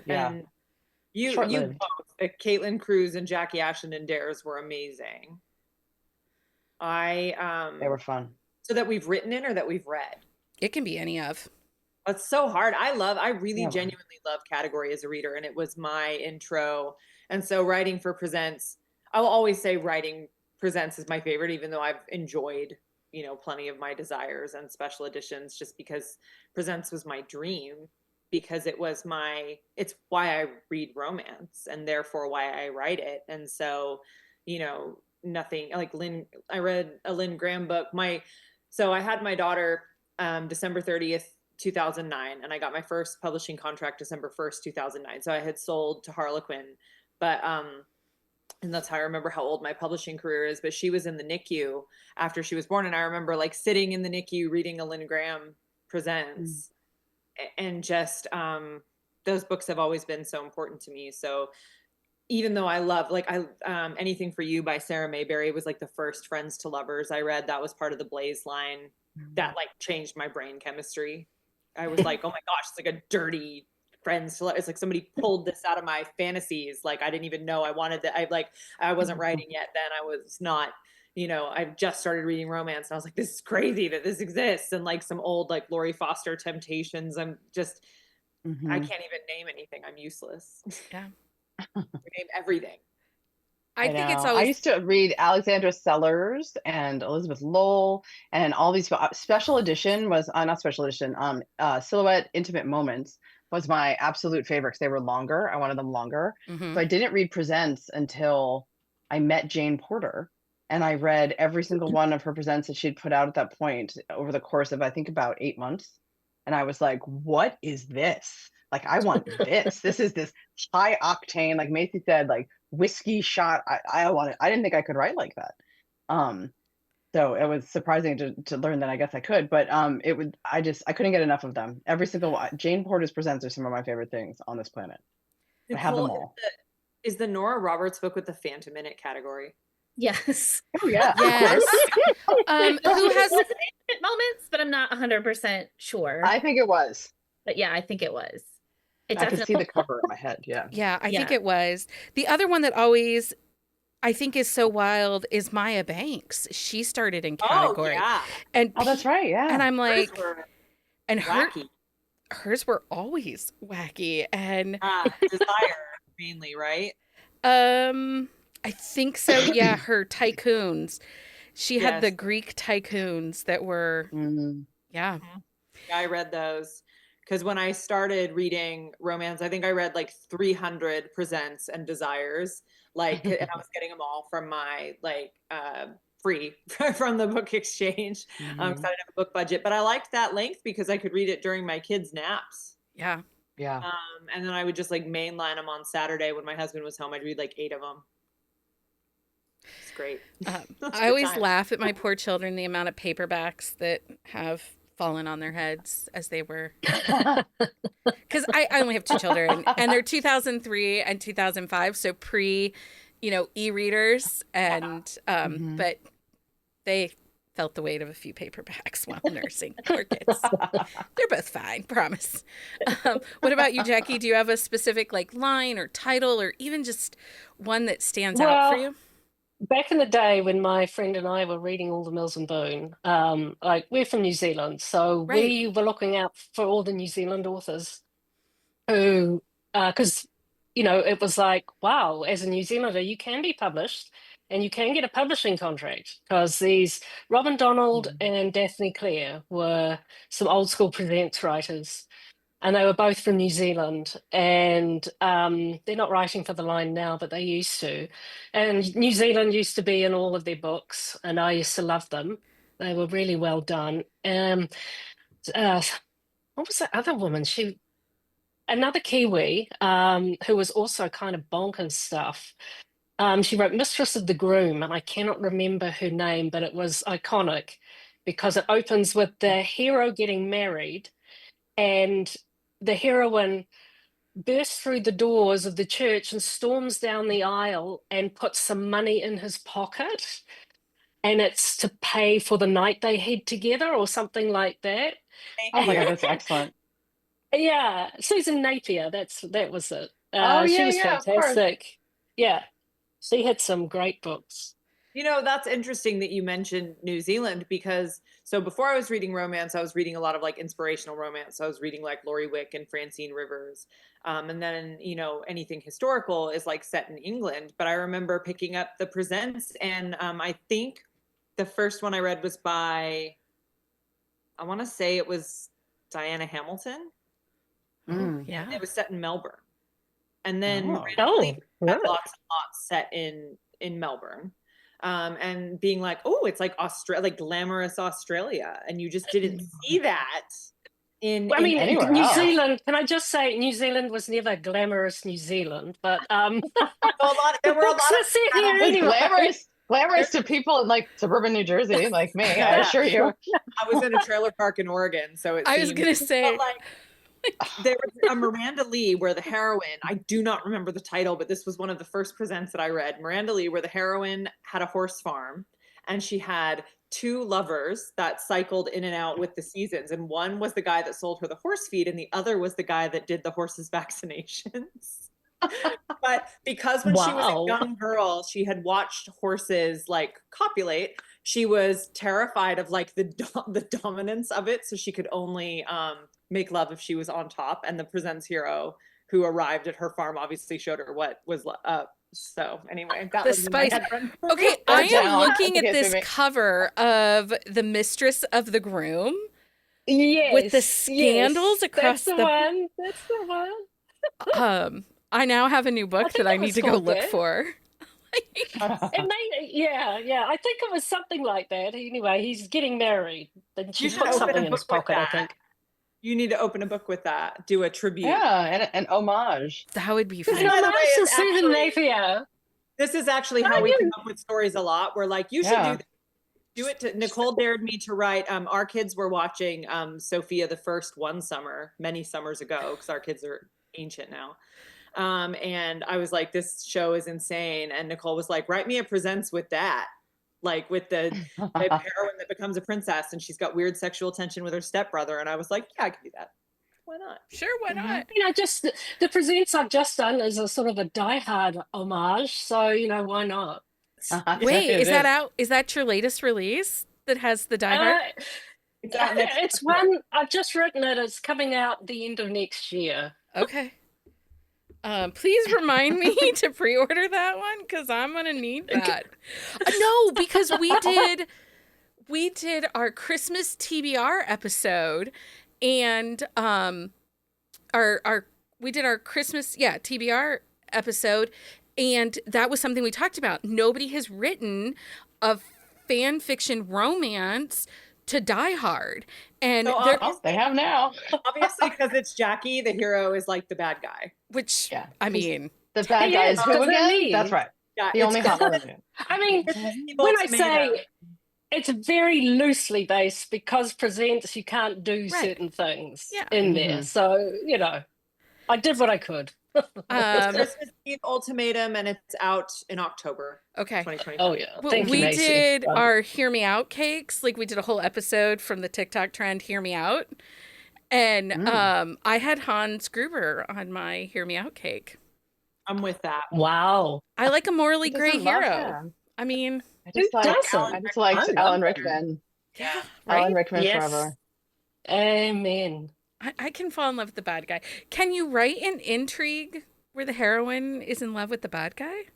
Speaker 4: you
Speaker 6: Short-lived.
Speaker 4: both, Caitlin Cruz and Jackie Ashenden Dares were amazing. They
Speaker 6: were fun.
Speaker 4: So that we've written in or that we've read?
Speaker 1: It can be any of.
Speaker 4: It's so hard. I really genuinely love category as a reader, and it was my intro. And so writing for Presents, I'll always say writing Presents is my favorite, even though I've enjoyed, you know, plenty of my desires and special editions, just because Presents was my dream, because it's why I read romance and therefore why I write it. And so, you know, nothing like I read a Lynn Graham book. So I had my daughter December 30th, 2009, and I got my first publishing contract December 1st, 2009. So I had sold to Harlequin, but and that's how I remember how old my publishing career is. But she was in the NICU after she was born, and I remember like sitting in the NICU reading a Lynn Graham Presents, and just those books have always been so important to me. So even though I love Anything for You by Sarah Mayberry was like the first Friends to Lovers I read. That was part of the Blaze line that like changed my brain chemistry. I was like, oh my gosh, it's like a dirty Friends to Lovers. It's like somebody pulled this out of my fantasies. Like I didn't even know I wanted that. I wasn't writing yet then. I was not, you know, I just started reading romance and I was like, this is crazy that this exists. And like some old like Laurie Foster Temptations. I'm just, I can't even name anything. I'm useless.
Speaker 1: Yeah.
Speaker 4: We name everything.
Speaker 1: I think it's always.
Speaker 6: I used to read Alexandra Sellers and Elizabeth Lowell and all these special edition was not special edition. Silhouette Intimate Moments was my absolute favorite because they were longer. I wanted them longer. So I didn't read Presents until I met Jane Porter, and I read every single one of her presents that she'd put out at that point over the course of I think about 8 months. And I was like, what is this? Like, I want this. This is this high octane, like Maisey said, like whiskey shot. I want it. I didn't think I could write like that. So it was surprising to learn that I guess I could, but I couldn't get enough of them. Every single one. Jane Porter's presents are some of my favorite things on this planet. I have them
Speaker 4: Nicole,
Speaker 6: all.
Speaker 4: is the Nora Roberts book with the Phantom in it category?
Speaker 5: Yes.
Speaker 6: Oh yeah.
Speaker 1: Yes. Who has
Speaker 5: moments, but I'm not 100% sure.
Speaker 6: I think it was.
Speaker 5: But yeah, I think it was.
Speaker 6: I can see the cover in my head. Yeah.
Speaker 1: Yeah, I think it was. The other one that always I think is so wild is Maya Banks. She started in category.
Speaker 4: Oh, yeah.
Speaker 1: And
Speaker 6: that's right. Yeah.
Speaker 1: And I'm like, and
Speaker 4: wacky.
Speaker 1: Hers were always wacky and
Speaker 4: Desire mainly, right?
Speaker 1: I think so. Yeah, her tycoons. She had the Greek tycoons that were yeah.
Speaker 4: I read those because when I started reading romance, I think I read like 300 presents and desires, like, and I was getting them all from my free from the book exchange because I didn't have a book budget. But I liked that length because I could read it during my kids' naps.
Speaker 1: Yeah.
Speaker 6: Yeah.
Speaker 4: And then I would just like mainline them on Saturday when my husband was home. I'd read like 8 of them. It's great.
Speaker 1: I always laugh at my poor children, the amount of paperbacks that have fallen on their heads as they were. Because I only have 2 children, and they're 2003 and 2005, so pre, e-readers, and but they felt the weight of a few paperbacks while nursing. Poor kids. They're both fine, promise. What about you, Jackie? Do you have a specific line or title, or even just one that stands out for you?
Speaker 2: Back in the day when my friend and I were reading all the Mills and Boon, we're from New Zealand, so we were looking out for all the New Zealand authors who, because, it was like, wow, as a New Zealander, you can be published and you can get a publishing contract, because these Robin Donald and Daphne Clare were some old school presents writers. And they were both from New Zealand, and they're not writing for the line now, but they used to. And New Zealand used to be in all of their books, and I used to love them. They were really well done. What was that other woman? Another Kiwi, who was also kind of bonkers stuff. She wrote Mistress of the Groom, and I cannot remember her name, but it was iconic because it opens with the hero getting married, and the heroine bursts through the doors of the church and storms down the aisle and puts some money in his pocket. And it's to pay for the night they had together or something like that.
Speaker 6: Oh my God, that's excellent.
Speaker 2: Yeah, Susan Napier, that was it.
Speaker 6: She
Speaker 2: was fantastic. Yeah, she had some great books.
Speaker 4: That's interesting that you mentioned New Zealand, because so before I was reading romance, I was reading a lot of inspirational romance. I was reading Laurie Wick and Francine Rivers. And then, anything historical is set in England. But I remember picking up the presents, and I think the first one I read was by, I want to say it was Diana Hamilton.
Speaker 1: Yeah.
Speaker 4: It was set in Melbourne. And then lots and lots set in Melbourne. And being it's Australia, glamorous Australia, and you just didn't see that in
Speaker 2: New Zealand. Can I just say, New Zealand was never glamorous New Zealand, but
Speaker 4: there were a lot of
Speaker 6: glamorous to people in suburban New Jersey, like me. I assure you.
Speaker 4: I was in a trailer park in Oregon, so I was
Speaker 1: gonna say.
Speaker 4: There was a Miranda Lee where the heroine, I do not remember the title, but this was one of the first presents that I read. Miranda Lee, where the heroine had a horse farm, and she had 2 lovers that cycled in and out with the seasons. And one was the guy that sold her the horse feed, and the other was the guy that did the horses' vaccinations. But because when she was a young girl, she had watched horses copulate, she was terrified of the dominance of it, so she could only make love if she was on top. And the presents hero who arrived at her farm obviously showed her what was up. So anyway, that was
Speaker 1: spice. Okay, I am looking at this cover of the Mistress of the Groom.
Speaker 2: Yes,
Speaker 1: with the scandals across
Speaker 2: That's the one.
Speaker 1: I now have a new book that I need to go look for.
Speaker 2: I think it was something like that. Anyway, he's getting married. Then she put something in his pocket, I think.
Speaker 4: You need to open a book with that. Do a tribute.
Speaker 6: Yeah, and an homage.
Speaker 1: That would be fun.
Speaker 2: Susan Napier.
Speaker 4: This is actually how we come up with stories a lot. We're you should do this. Do it to Nicole dared me to write. Our kids were watching Sophia the First one summer, many summers ago, because our kids are ancient now. And I was like, this show is insane. And Nicole was like, write me a presents with that. Like with the heroine that becomes a princess and she's got weird sexual tension with her stepbrother. And I was like, yeah, I can do that. Why not?
Speaker 1: Sure, why not?
Speaker 2: Just the presents I've just done is a sort of a Die Hard homage. So, why not?
Speaker 1: Wait, is that out? Is that your latest release that has the Die Hard?
Speaker 2: It's one, I've just written it. It's coming out the end of next year.
Speaker 1: Okay. Please remind me to pre-order that one because I'm gonna need that. No, because we did our Christmas TBR episode, and we did our Christmas TBR episode, and that was something we talked about. Nobody has written a fan fiction romance to Die Hard, and
Speaker 6: so they have now.
Speaker 4: Obviously, because it's Jackie, the hero is like the bad guy.
Speaker 1: Which I mean,
Speaker 6: the bad guy is who again? That's right.
Speaker 4: Yeah,
Speaker 6: the only hot one.
Speaker 2: I mean, when I say it's very loosely based, because presents you can't do certain things in there. So I did what I could.
Speaker 4: It's Christmas Eve Ultimatum, and it's out in October.
Speaker 1: Okay.
Speaker 4: 2020.
Speaker 2: Oh yeah.
Speaker 1: Well,
Speaker 2: Thank you,
Speaker 1: we
Speaker 2: Maisey.
Speaker 1: did our Hear Me Out cakes. Like we did a whole episode from the TikTok trend Hear Me Out. And I had Hans Gruber on my Hear Me Out cake.
Speaker 4: I'm with that.
Speaker 2: Wow.
Speaker 1: I like a morally gray hero.
Speaker 6: Him?
Speaker 1: I mean,
Speaker 6: I just liked Alan Rickman.
Speaker 1: Yeah, right?
Speaker 6: Alan Rickman forever.
Speaker 2: Amen.
Speaker 1: I can fall in love with the bad guy. Can you write an intrigue where the heroine is in love with the bad guy?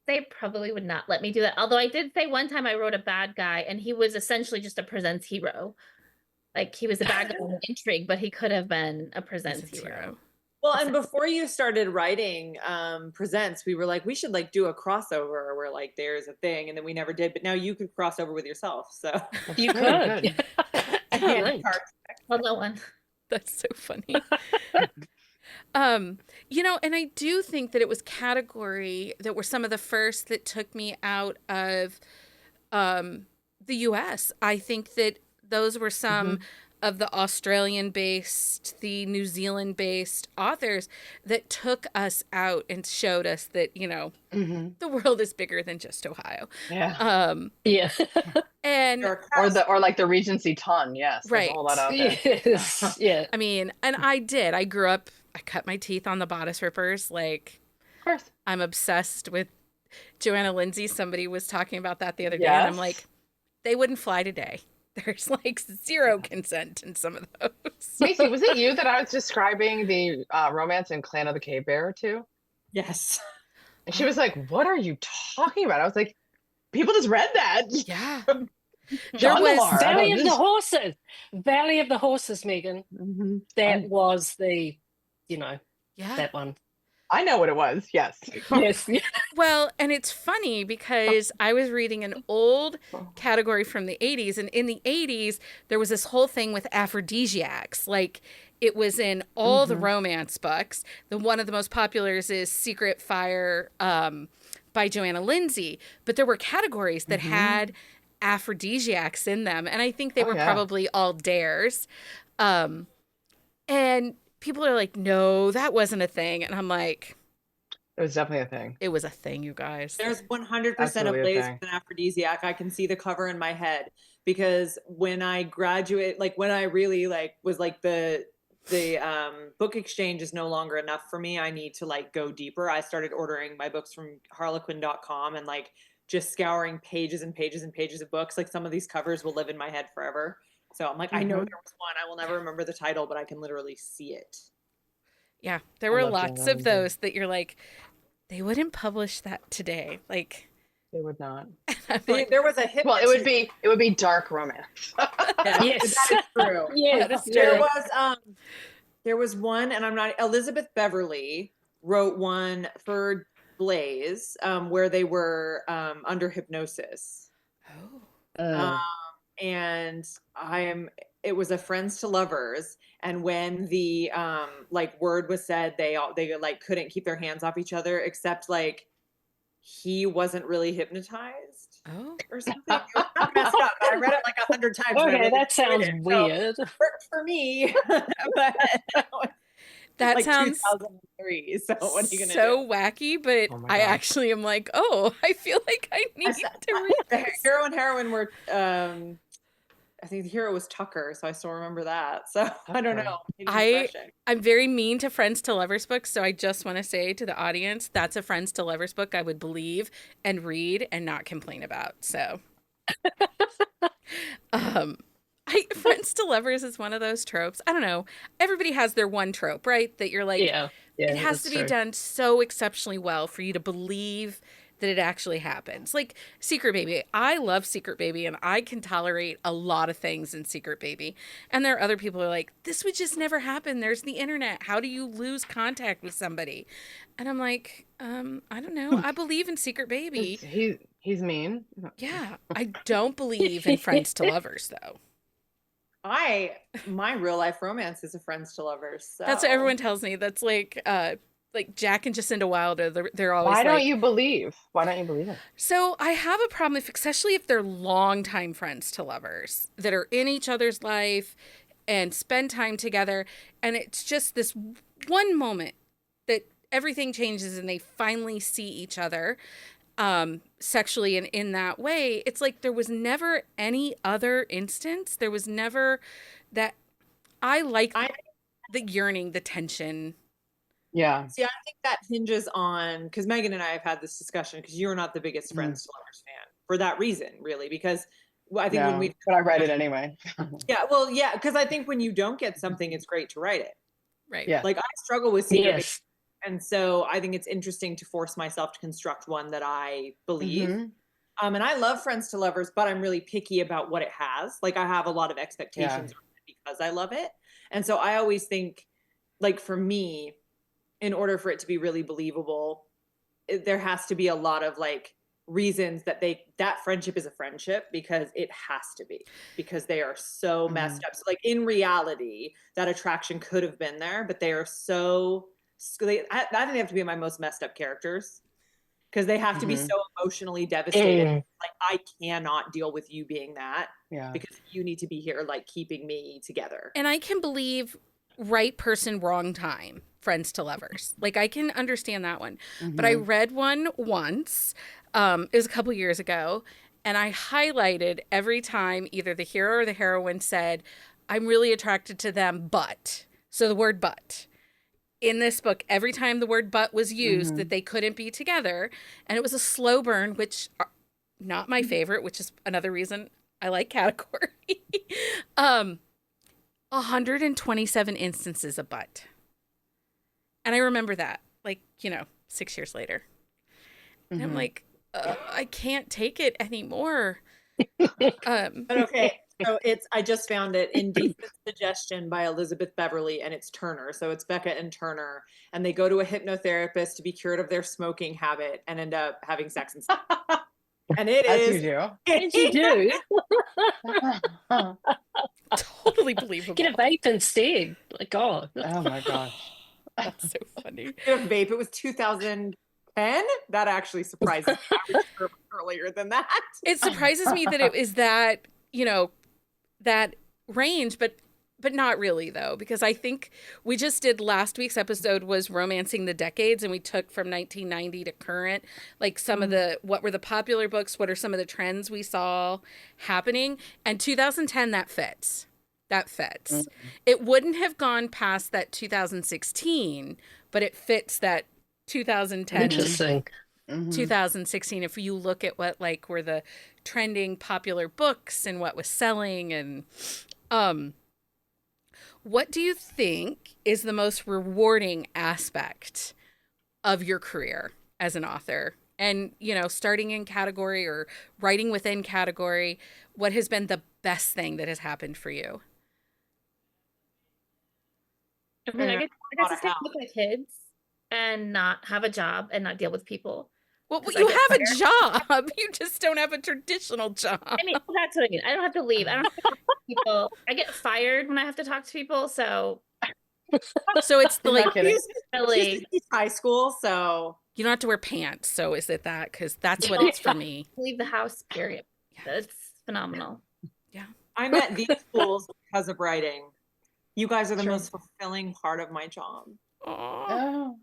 Speaker 5: They probably would not let me do that. Although I did say one time I wrote a bad guy and he was essentially just a presents hero. Like he was a bad guy in an intrigue, but he could have been a presents hero.
Speaker 4: Well, and before you started writing presents, we were like, we should like do a crossover where like there's a thing, and then we never did. But now you could cross over with yourself, so
Speaker 2: you could.
Speaker 5: Well, no one.
Speaker 1: That's so funny. And I do think that it was category that were some of the first that took me out of the US. I think that those were some of the Australian-based, the New Zealand-based authors that took us out and showed us that, the world is bigger than just Ohio.
Speaker 6: Yeah.
Speaker 1: And
Speaker 6: or like the Regency ton, yes.
Speaker 1: Right.
Speaker 6: A whole lot out there.
Speaker 2: Yes. Yeah.
Speaker 1: I mean, and I grew up, I cut my teeth on the bodice rippers. Like,
Speaker 6: of course.
Speaker 1: I'm obsessed with Joanna Lindsay. Somebody was talking about that the other day, and I'm like, they wouldn't fly today. There's like zero consent in some of those.
Speaker 6: Maisey, was it you that I was describing the romance in Clan of the Cave Bear to?
Speaker 4: Yes.
Speaker 6: And she was like, what are you talking about? I was like, people just read that.
Speaker 1: Yeah.
Speaker 2: There was Valley of the Horses. Valley of the Horses, Megan. That was the, that one.
Speaker 6: I know what it was. Yes.
Speaker 2: Yes.
Speaker 1: Well, and it's funny because I was reading an old category from the 80s, and in the 80s, there was this whole thing with aphrodisiacs. Like, it was in all the romance books. One of the most populars is Secret Fire by Joanna Lindsay. But there were categories that had aphrodisiacs in them, and I think they were probably all dares. And people are like, no, that wasn't a thing. And I'm like,
Speaker 6: it was definitely a thing.
Speaker 1: It was a thing, you guys.
Speaker 4: There's 100% of Blaze with an aphrodisiac. I can see the cover in my head because when I graduate, like when I really was like the book exchange is no longer enough for me. I need to like go deeper. I started ordering my books from harlequin.com and like just scouring pages and pages and pages of books. Like some of these covers will live in my head forever. So I'm like, I know there was one. I will never remember the title, but I can literally see it.
Speaker 1: Yeah, there were lots of those that you're like, they wouldn't publish that today. Like,
Speaker 6: they would not.
Speaker 1: Like,
Speaker 4: there was a hit.
Speaker 6: Well, it would be dark romance.
Speaker 2: Yes,
Speaker 4: that is true.
Speaker 2: Yeah,
Speaker 1: that's true.
Speaker 4: There was one, and I'm not. Elizabeth Beverly wrote one for Blaze, where they were under hypnosis. And it was a friends to lovers, and when the word was said, they couldn't keep their hands off each other, except like he wasn't really hypnotized.
Speaker 1: Oh.
Speaker 4: or something. It was not messed up. I read it like 100 times.
Speaker 2: Okay, that sounds weird.
Speaker 4: So, worked for me. But
Speaker 1: That
Speaker 4: like
Speaker 1: sounds
Speaker 4: 2003. So what are you gonna
Speaker 1: so
Speaker 4: do?
Speaker 1: wacky, but
Speaker 6: Oh my
Speaker 1: I
Speaker 6: gosh.
Speaker 1: actually am like, oh, I feel like I need to read
Speaker 4: The
Speaker 1: this.
Speaker 4: hero and heroine were I think the hero was Tucker, so I still remember that. So I don't know. Maybe refreshing.
Speaker 1: I'm very mean to friends to lovers books, so I just want to say to the audience, that's a friends to lovers book I would believe and read and not complain about. So friends to lovers is one of those tropes. I don't know. Everybody has their one trope, right? That you're like,
Speaker 2: Yeah,
Speaker 1: it has
Speaker 2: that's
Speaker 1: to be
Speaker 2: true.
Speaker 1: done so exceptionally well for you to believe that it actually happens. Like Secret Baby. I love Secret Baby and I can tolerate a lot of things in Secret Baby. And there are other people who are like, this would just never happen. There's the internet. How do you lose contact with somebody? And I'm like, I don't know. I believe in Secret Baby.
Speaker 6: He's mean.
Speaker 1: Yeah. I don't believe in friends to lovers though.
Speaker 4: My real life romance is a friends to lovers. So.
Speaker 1: That's what everyone tells me. That's like Jack and Jacinda Wilder. They're always
Speaker 6: Why don't
Speaker 1: like,
Speaker 6: you believe? Why don't you believe it?
Speaker 1: So I have a problem, especially if they're longtime friends to lovers that are in each other's life and spend time together. And it's just this one moment that everything changes and they finally see each other sexually and in that way. It's like there was never any other instance. There was never that. I like the yearning, the tension.
Speaker 6: Yeah.
Speaker 4: See, I think that hinges on, because Megan and I have had this discussion, because you're not the biggest Friends to Lovers fan for that reason, really, because I think when
Speaker 6: but I read it anyway.
Speaker 4: Yeah, because I think when you don't get something, it's great to write it.
Speaker 1: Right.
Speaker 6: Yeah.
Speaker 4: Like I struggle with Secret Baby,
Speaker 2: Yes.
Speaker 4: and so I think it's interesting to force myself to construct one that I believe.
Speaker 6: Mm-hmm.
Speaker 4: And I love Friends to Lovers, but I'm really picky about what it has. Like I have a lot of expectations because I love it. And so I always think, like for me, in order for it to be really believable, there has to be a lot of like reasons that that friendship is a friendship, because it has to be, because they are so messed up. So like in reality, that attraction could have been there, but they are so, I think they have to be my most messed up characters, because they have to be so emotionally devastated. Like I cannot deal with you being that, because you need to be here like keeping me together.
Speaker 1: And I can believe right person, wrong time, friends to lovers. Like I can understand that one. But I read one once, it was a couple years ago, and I highlighted every time either the hero or the heroine said, I'm really attracted to them, but. So the word but. In this book, every time the word but was used, that they couldn't be together. And it was a slow burn, which not my favorite, which is another reason I like category. 127 instances of but. And I remember that, like, 6 years later. And I'm like, I can't take it anymore.
Speaker 4: But okay, so I just found it, Indecent Suggestion by Elizabeth Beverly, and it's Turner. So it's Becca and Turner, and they go to a hypnotherapist to be cured of their smoking habit and end up having sex and stuff. And it
Speaker 6: As
Speaker 4: is.
Speaker 6: you do.
Speaker 2: What did you do?
Speaker 1: Totally believable.
Speaker 2: Get a vape instead. Like, God.
Speaker 6: Oh my gosh.
Speaker 1: That's so funny.
Speaker 4: A vape. It was 2010. That actually surprises me. I was sure earlier than that.
Speaker 1: It surprises me that it is that, that range, but not really though, because I think we just did last week's episode was romancing the decades, and we took from 1990 to current, like some of what were the popular books, what are some of the trends we saw happening, and 2010 that fits. It wouldn't have gone past that 2016, but it fits that 2010.
Speaker 2: Interesting.
Speaker 1: 2016, if you look at what like were the trending popular books and what was selling, and what do you think is the most rewarding aspect of your career as an author? And, starting in category or writing within category, what has been the best thing that has happened for you?
Speaker 5: I mean, I get to stay with my kids and not have a job and not deal with people.
Speaker 1: Well, you have a job. You just don't have a traditional job.
Speaker 5: I mean, that's what I mean. I don't have to leave. I don't have to talk to people. I get fired when I have to talk to people. So
Speaker 1: So it's the, like,
Speaker 5: Really,
Speaker 4: high school, so
Speaker 1: you don't have to wear pants. So is it that? Because that's what it's for me.
Speaker 5: leave the house, period. That's phenomenal.
Speaker 1: Yeah.
Speaker 4: I'm at these schools because of writing. You guys are the
Speaker 6: Sure.
Speaker 4: most fulfilling part of my job.
Speaker 1: Aw,
Speaker 6: Oh.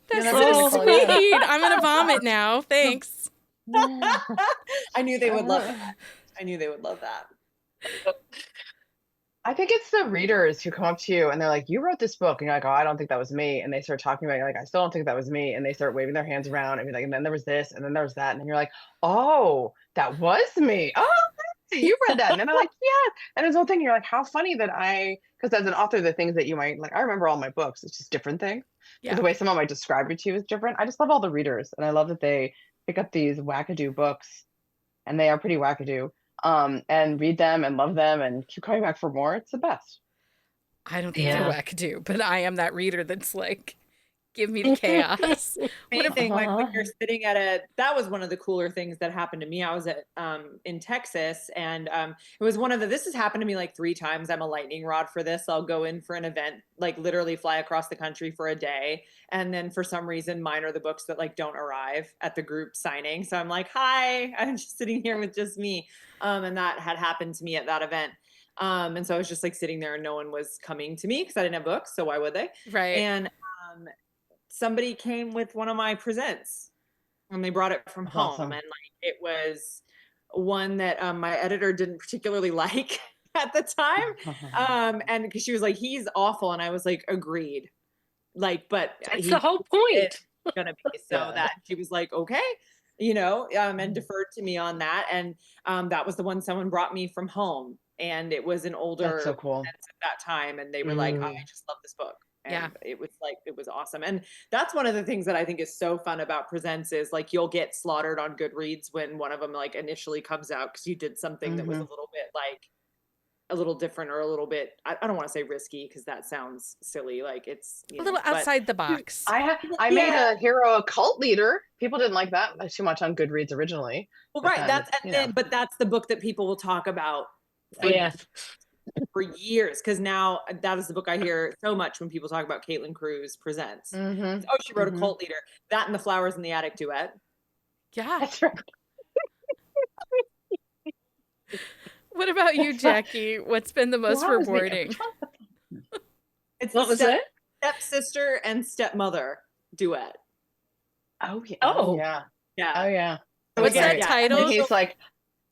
Speaker 1: that's
Speaker 6: Yeah,
Speaker 1: so
Speaker 6: that's really cool,
Speaker 1: sweet. I'm gonna vomit now. Thanks.
Speaker 4: I knew they would love that. I knew they would love that.
Speaker 6: I think it's the readers who come up to you and they're like, "You wrote this book," and you're like, "Oh, I don't think that was me." And they start talking about it, you're like, "I still don't think that was me." And they start waving their hands around and be like, "And then there was this, and then there was that," and then you're like, "Oh, that was me. Oh, you read that." And then they're like, "Yeah." And this whole thing, you're like, "How funny that because as an author, the things that you might like, I remember all my books. It's just different things.
Speaker 1: Yeah.
Speaker 6: The way someone might describe it to you is different. I just love all the readers, and I love that they pick up these wackadoo books, and they are pretty wackadoo, and read them and love them and keep coming back for more. It's the best.
Speaker 1: I don't think
Speaker 2: Yeah.
Speaker 1: they're wackadoo, but I am that reader that's like, give me the chaos.
Speaker 4: Amazing. Like when you're sitting that was one of the cooler things that happened to me. I was at in Texas, and it was this has happened to me like 3 times. I'm a lightning rod for this. I'll go in for an event, like literally fly across the country for a day, and then for some reason mine are the books that like don't arrive at the group signing. So I'm like, "Hi, I'm just sitting here with just me." And that had happened to me at that event. And so I was just like sitting there and no one was coming to me because I didn't have books, so why would they?
Speaker 1: Right.
Speaker 4: And somebody came with one of my presents and they brought it from
Speaker 6: That's
Speaker 4: home.
Speaker 6: awesome.
Speaker 4: And like it was one that my editor didn't particularly like at the time. And because she was like, "He's awful," and I was like, "Agreed." Like, but
Speaker 2: That's the whole point.
Speaker 4: it's gonna be so that she was like, "Okay," and deferred to me on that. And that was the one someone brought me from home, and it was an older
Speaker 6: That's so cool.
Speaker 4: at that time, and they were like, "I just love this book." And
Speaker 1: Yeah.
Speaker 4: it was awesome. And that's one of the things that I think is so fun about presents is like you'll get slaughtered on Goodreads when one of them like initially comes out because you did something that was a little bit like a little different or a little bit, I don't want to say risky because that sounds silly. Like it's
Speaker 1: A little outside the box.
Speaker 6: I made a hero a cult leader. People didn't like that too much on Goodreads originally.
Speaker 4: Well,
Speaker 6: But
Speaker 4: right.
Speaker 6: then,
Speaker 4: But that's the book that people will talk about for years. Cause now that is the book I hear so much when people talk about Caitlin Cruz Presents.
Speaker 6: Mhm.
Speaker 4: Oh, she wrote a cult leader. That and the Flowers in the Attic duet.
Speaker 1: Yeah.
Speaker 6: That's right.
Speaker 1: What about you, Jackie? What's been the most rewarding?
Speaker 4: It's
Speaker 2: What was it?
Speaker 4: Stepsister and stepmother duet.
Speaker 6: Oh yeah.
Speaker 2: Oh.
Speaker 6: Yeah.
Speaker 4: Yeah.
Speaker 6: Oh yeah.
Speaker 1: What's that
Speaker 6: And
Speaker 1: title?
Speaker 6: then he's like,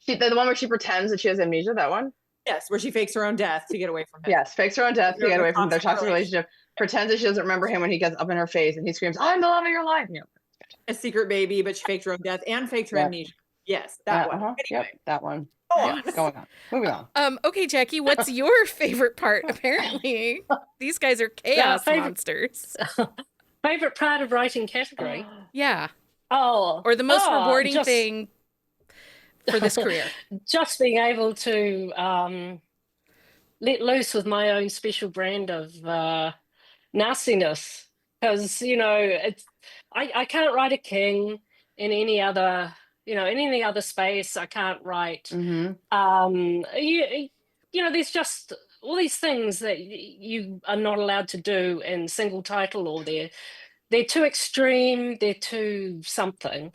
Speaker 6: the one where she pretends that she has amnesia. That one.
Speaker 4: Yes, where she fakes her own death to get away from him.
Speaker 6: Yes, fakes her own death to
Speaker 4: They're
Speaker 6: get
Speaker 4: in a
Speaker 6: away from their
Speaker 4: toxic
Speaker 6: toxic relationship. Pretends that she doesn't remember him when he gets up in her face and he screams, "I'm the love of your life." Yeah.
Speaker 4: A secret baby, but she faked her own death and faked her amnesia. Yes, that one. Anyway,
Speaker 6: Yep, that one.
Speaker 4: go on.
Speaker 6: Going on. Moving on.
Speaker 1: Okay, Jackie, what's your favorite part? Apparently, these guys are chaos
Speaker 2: favorite-
Speaker 1: monsters.
Speaker 2: Favorite part of writing category?
Speaker 1: Yeah.
Speaker 2: Oh.
Speaker 1: Or the most rewarding
Speaker 2: just-
Speaker 1: thing for this career.
Speaker 2: Just being able to let loose with my own special brand of nastiness. Because, I can't write a king in any other, in any other space. I can't write. There's just all these things that you are not allowed to do in single title, or they're too extreme, they're too something.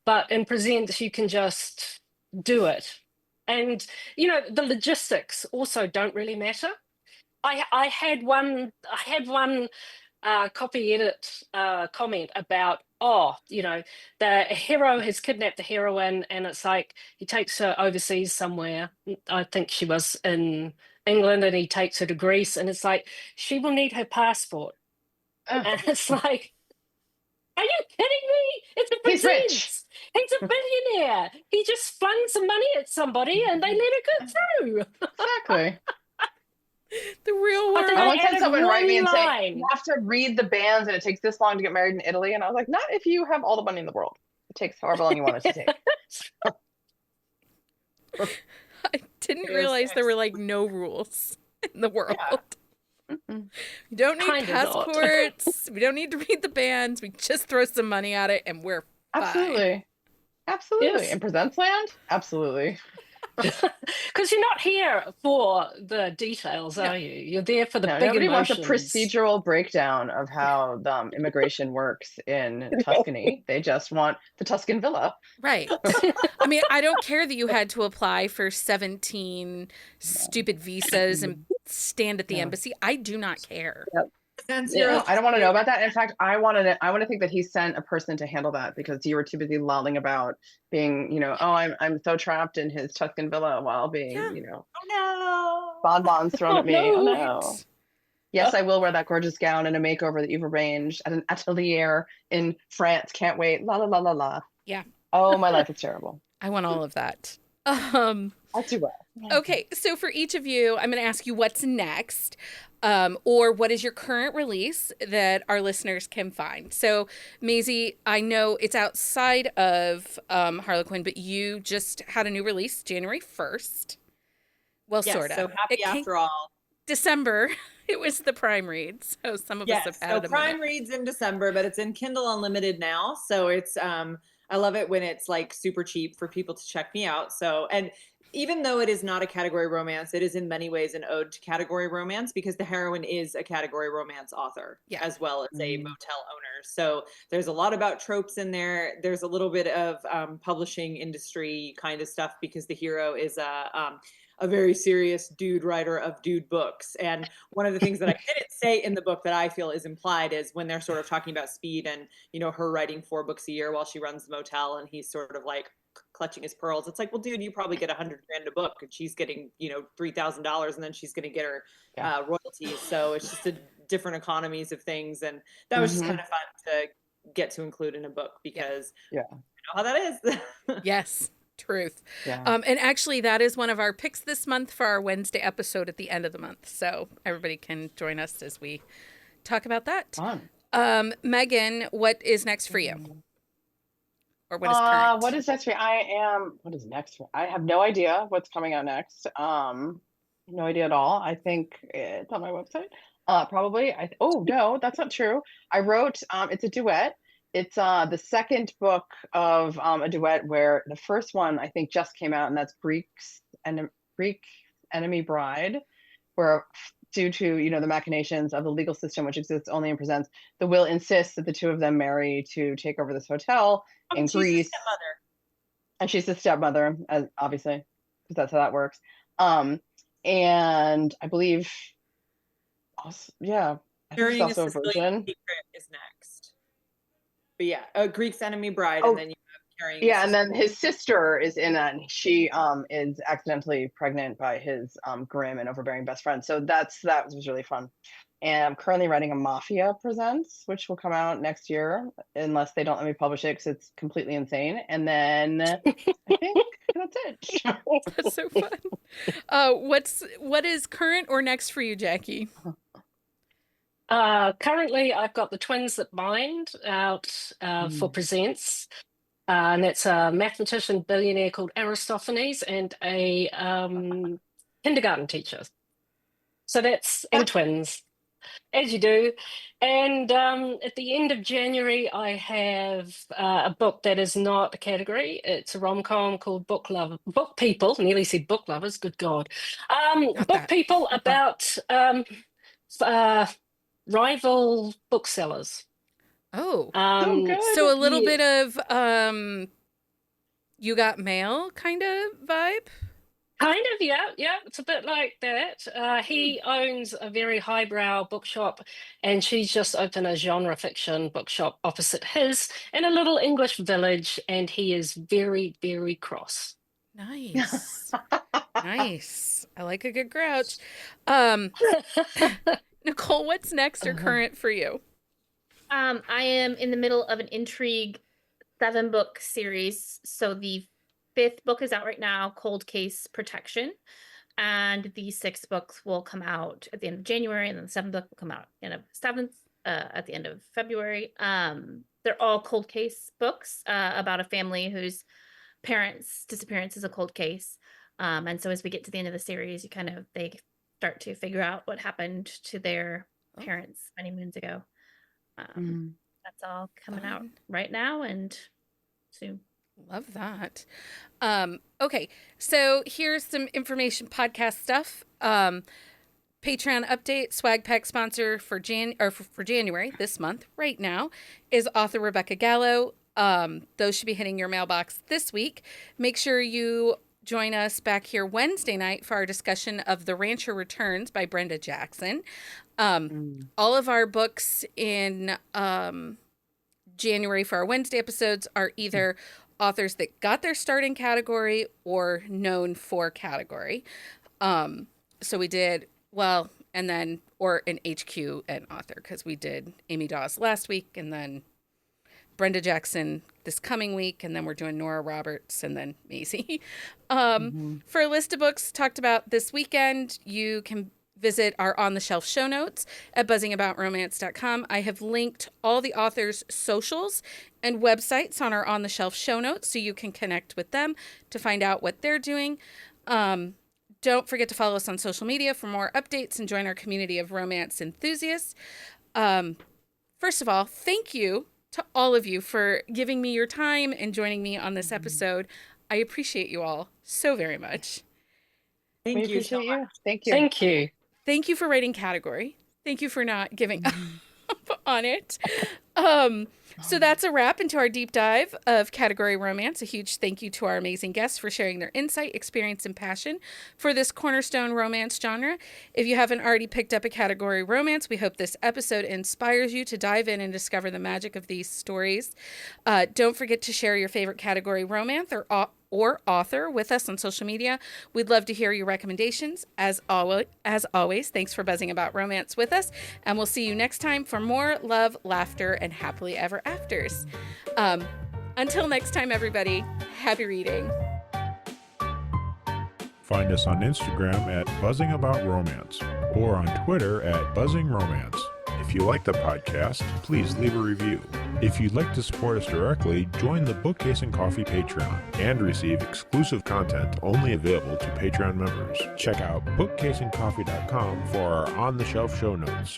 Speaker 2: But in presents, you can just do it. And, the logistics also don't really matter. I had one copy edit comment about, the hero has kidnapped the heroine, and it's like he takes her overseas somewhere. I think she was in England, and he takes her to Greece, and it's like she will need her passport. And it's like, are you kidding me? It's a
Speaker 6: He's
Speaker 2: present.
Speaker 6: rich.
Speaker 2: He's a billionaire. He just flung some money at somebody and they let it go through.
Speaker 6: Exactly.
Speaker 1: The real
Speaker 2: I
Speaker 1: world.
Speaker 2: think
Speaker 6: I once had
Speaker 2: added
Speaker 6: someone write me and say,
Speaker 2: line.
Speaker 6: "You have to read the bands, and it takes this long to get married in Italy." And I was like, "Not if you have all the money in the world. It takes however long you want it to take."
Speaker 1: I didn't realize there were like no rules in the world. We don't need
Speaker 2: Kinda not.
Speaker 1: passports. We don't need to read the bands. We just throw some money at it and we're fine.
Speaker 6: Absolutely. Absolutely.
Speaker 2: Yes.
Speaker 6: In Presents Land? Absolutely.
Speaker 2: Because you're not here for the details, are you? You're there for the
Speaker 6: No,
Speaker 2: big
Speaker 6: nobody wants a
Speaker 2: emotions.
Speaker 6: procedural breakdown of how the immigration works in Tuscany. They just want the Tuscan villa.
Speaker 1: Right. I mean, I don't care that you had to apply for 17 stupid visas and stand at the embassy. I do not care.
Speaker 6: Yep. No, I don't want to know about that. In fact, I want to think that he sent a person to handle that because you were too busy lolling about being, oh, I'm so trapped in his Tuscan villa while being,
Speaker 4: Oh no,
Speaker 6: bonbons thrown at me.
Speaker 2: no.
Speaker 6: Oh no. Yes, I will wear that gorgeous gown in a makeover that you've arranged at an atelier in France. Can't wait. La la la la la.
Speaker 1: Yeah.
Speaker 6: Oh, my life is terrible.
Speaker 1: I want all of that.
Speaker 6: I'll do well.
Speaker 1: Okay, so for each of you, I'm going to ask you what's next, or what is your current release that our listeners can find. So, Maisey, I know it's outside of Harlequin, but you just had a new release January 1st. Well,
Speaker 4: yes,
Speaker 1: sort of.
Speaker 4: So happy after all.
Speaker 1: December. It was the Prime Read, so some of us have had it.
Speaker 4: Prime Reads in December, but it's in Kindle Unlimited now. So it's I love it when it's like super cheap for people to check me out. So, and even though it is not a category romance, it is in many ways an ode to category romance because the heroine is a category romance author as well as a motel owner. So there's a lot about tropes in there. There's a little bit of publishing industry kind of stuff because the hero is a very serious dude writer of dude books. And one of the things that I didn't say in the book that I feel is implied is when they're sort of talking about speed and, her writing 4 books a year while she runs the motel and he's sort of like clutching his pearls. It's like, well, dude, you probably get $100,000 a book and she's getting, $3,000 and then she's going to get her royalties. So it's just a different economies of things. And that was just kind of fun to get to include in a book because you know how that is.
Speaker 1: Yes. Truth.
Speaker 6: Yeah.
Speaker 1: And actually, that is one of our picks this month for our Wednesday episode at the end of the month. So everybody can join us as we talk about that.
Speaker 6: Fun.
Speaker 1: Megan, what is next for you? Or what is current?
Speaker 6: What is next for me? What is next for I have no idea what's coming out next. No idea at all. I think it's on my website. Probably. No, that's not true. I wrote, it's a duet. It's the second book of a duet where the first one I think just came out, and that's Greek Enemy Bride, where due to the machinations of the legal system, which exists only in presents, the will insists that the two of them marry to take over this hotel in Greece. And she's the stepmother, obviously, because that's how that works. And I believe, also, I think she's also a virgin.
Speaker 4: Secret is next. But Greek's Enemy Bride, and then you have Carrying.
Speaker 6: And then his sister is in that, and she is accidentally pregnant by his grim and overbearing best friend. So that was really fun. And I'm currently writing a Mafia Presents, which will come out next year, unless they don't let me publish it because it's completely insane. And then I think that's it.
Speaker 1: That's so fun. What is current or next for you, Jackie?
Speaker 2: Currently, I've got The Twins That Bind out for Presents. And that's a mathematician billionaire called Aristophanes and a kindergarten teacher. So that's and twins, as you do. And at the end of January, I have a book that is not a category. It's a rom-com called Book People. Nearly said Book Lovers. Good God. Book People about rival booksellers.
Speaker 1: Oh,
Speaker 6: good.
Speaker 1: So a little bit of You Got Mail kind of vibe?
Speaker 2: Kind of, yeah. It's a bit like that. He owns a very highbrow bookshop, and she's just opened a genre fiction bookshop opposite his in a little English village, and he is very, very cross.
Speaker 1: Nice. Nice. I like a good grouch. Nicole, what's next or current for you?
Speaker 5: I am in the middle of an intrigue 7-book series. So the 5th book is out right now, Cold Case Protection. And the 6th book will come out at the end of January, and then the 7th book will come out at the end of February. They're all cold case books about a family whose parents' disappearance is a cold case. And so as we get to the end of the series, they start to figure out what happened to their parents many moons ago. That's all coming out right now and soon.
Speaker 1: Love that. Okay, so here's some information, podcast stuff. Patreon update, Swag Pack sponsor for January this month, right now, is author Rebecca Gallo. Those should be hitting your mailbox this week. Make sure you join us back here Wednesday night for our discussion of The Rancher Returns by Brenda Jackson. All of our books in January for our Wednesday episodes are either authors that got their start in category or known for category. So we did, or an HQ and author, because we did Amy Dawes last week and then Brenda Jackson this coming week, and then we're doing Nora Roberts and then Maisey. For a list of books talked about this weekend, you can visit our On the Shelf show notes at buzzingaboutromance.com. I have linked all the authors' socials and websites on our On the Shelf show notes, so you can connect with them to find out what they're doing. Don't forget to follow us on social media for more updates and join our community of romance enthusiasts. First of all, thank you to all of you for giving me your time and joining me on this episode. I appreciate you all so very much.
Speaker 6: Thank you so much. Thank you.
Speaker 2: Thank you.
Speaker 1: Thank you for writing category. Thank you for not giving up on it. So that's a wrap into our deep dive of category romance. A huge thank you to our amazing guests for sharing their insight, experience, and passion for this cornerstone romance genre. If you haven't already picked up a category romance, we hope this episode inspires you to dive in and discover the magic of these stories. Don't forget to share your favorite category romance or author with us on social media. We'd love to hear your recommendations. As always, thanks for buzzing about romance with us, and we'll see you next time for more love, laughter, and happily ever afters. Until next time, everybody, happy reading.
Speaker 7: Find us on Instagram at Buzzing About Romance or on Twitter at Buzzing Romance. If you like the podcast, please leave a review. If you'd like to support us directly, join the Bookcase and Coffee Patreon and receive exclusive content only available to Patreon members. Check out bookcaseandcoffee.com for our on-the-shelf show notes.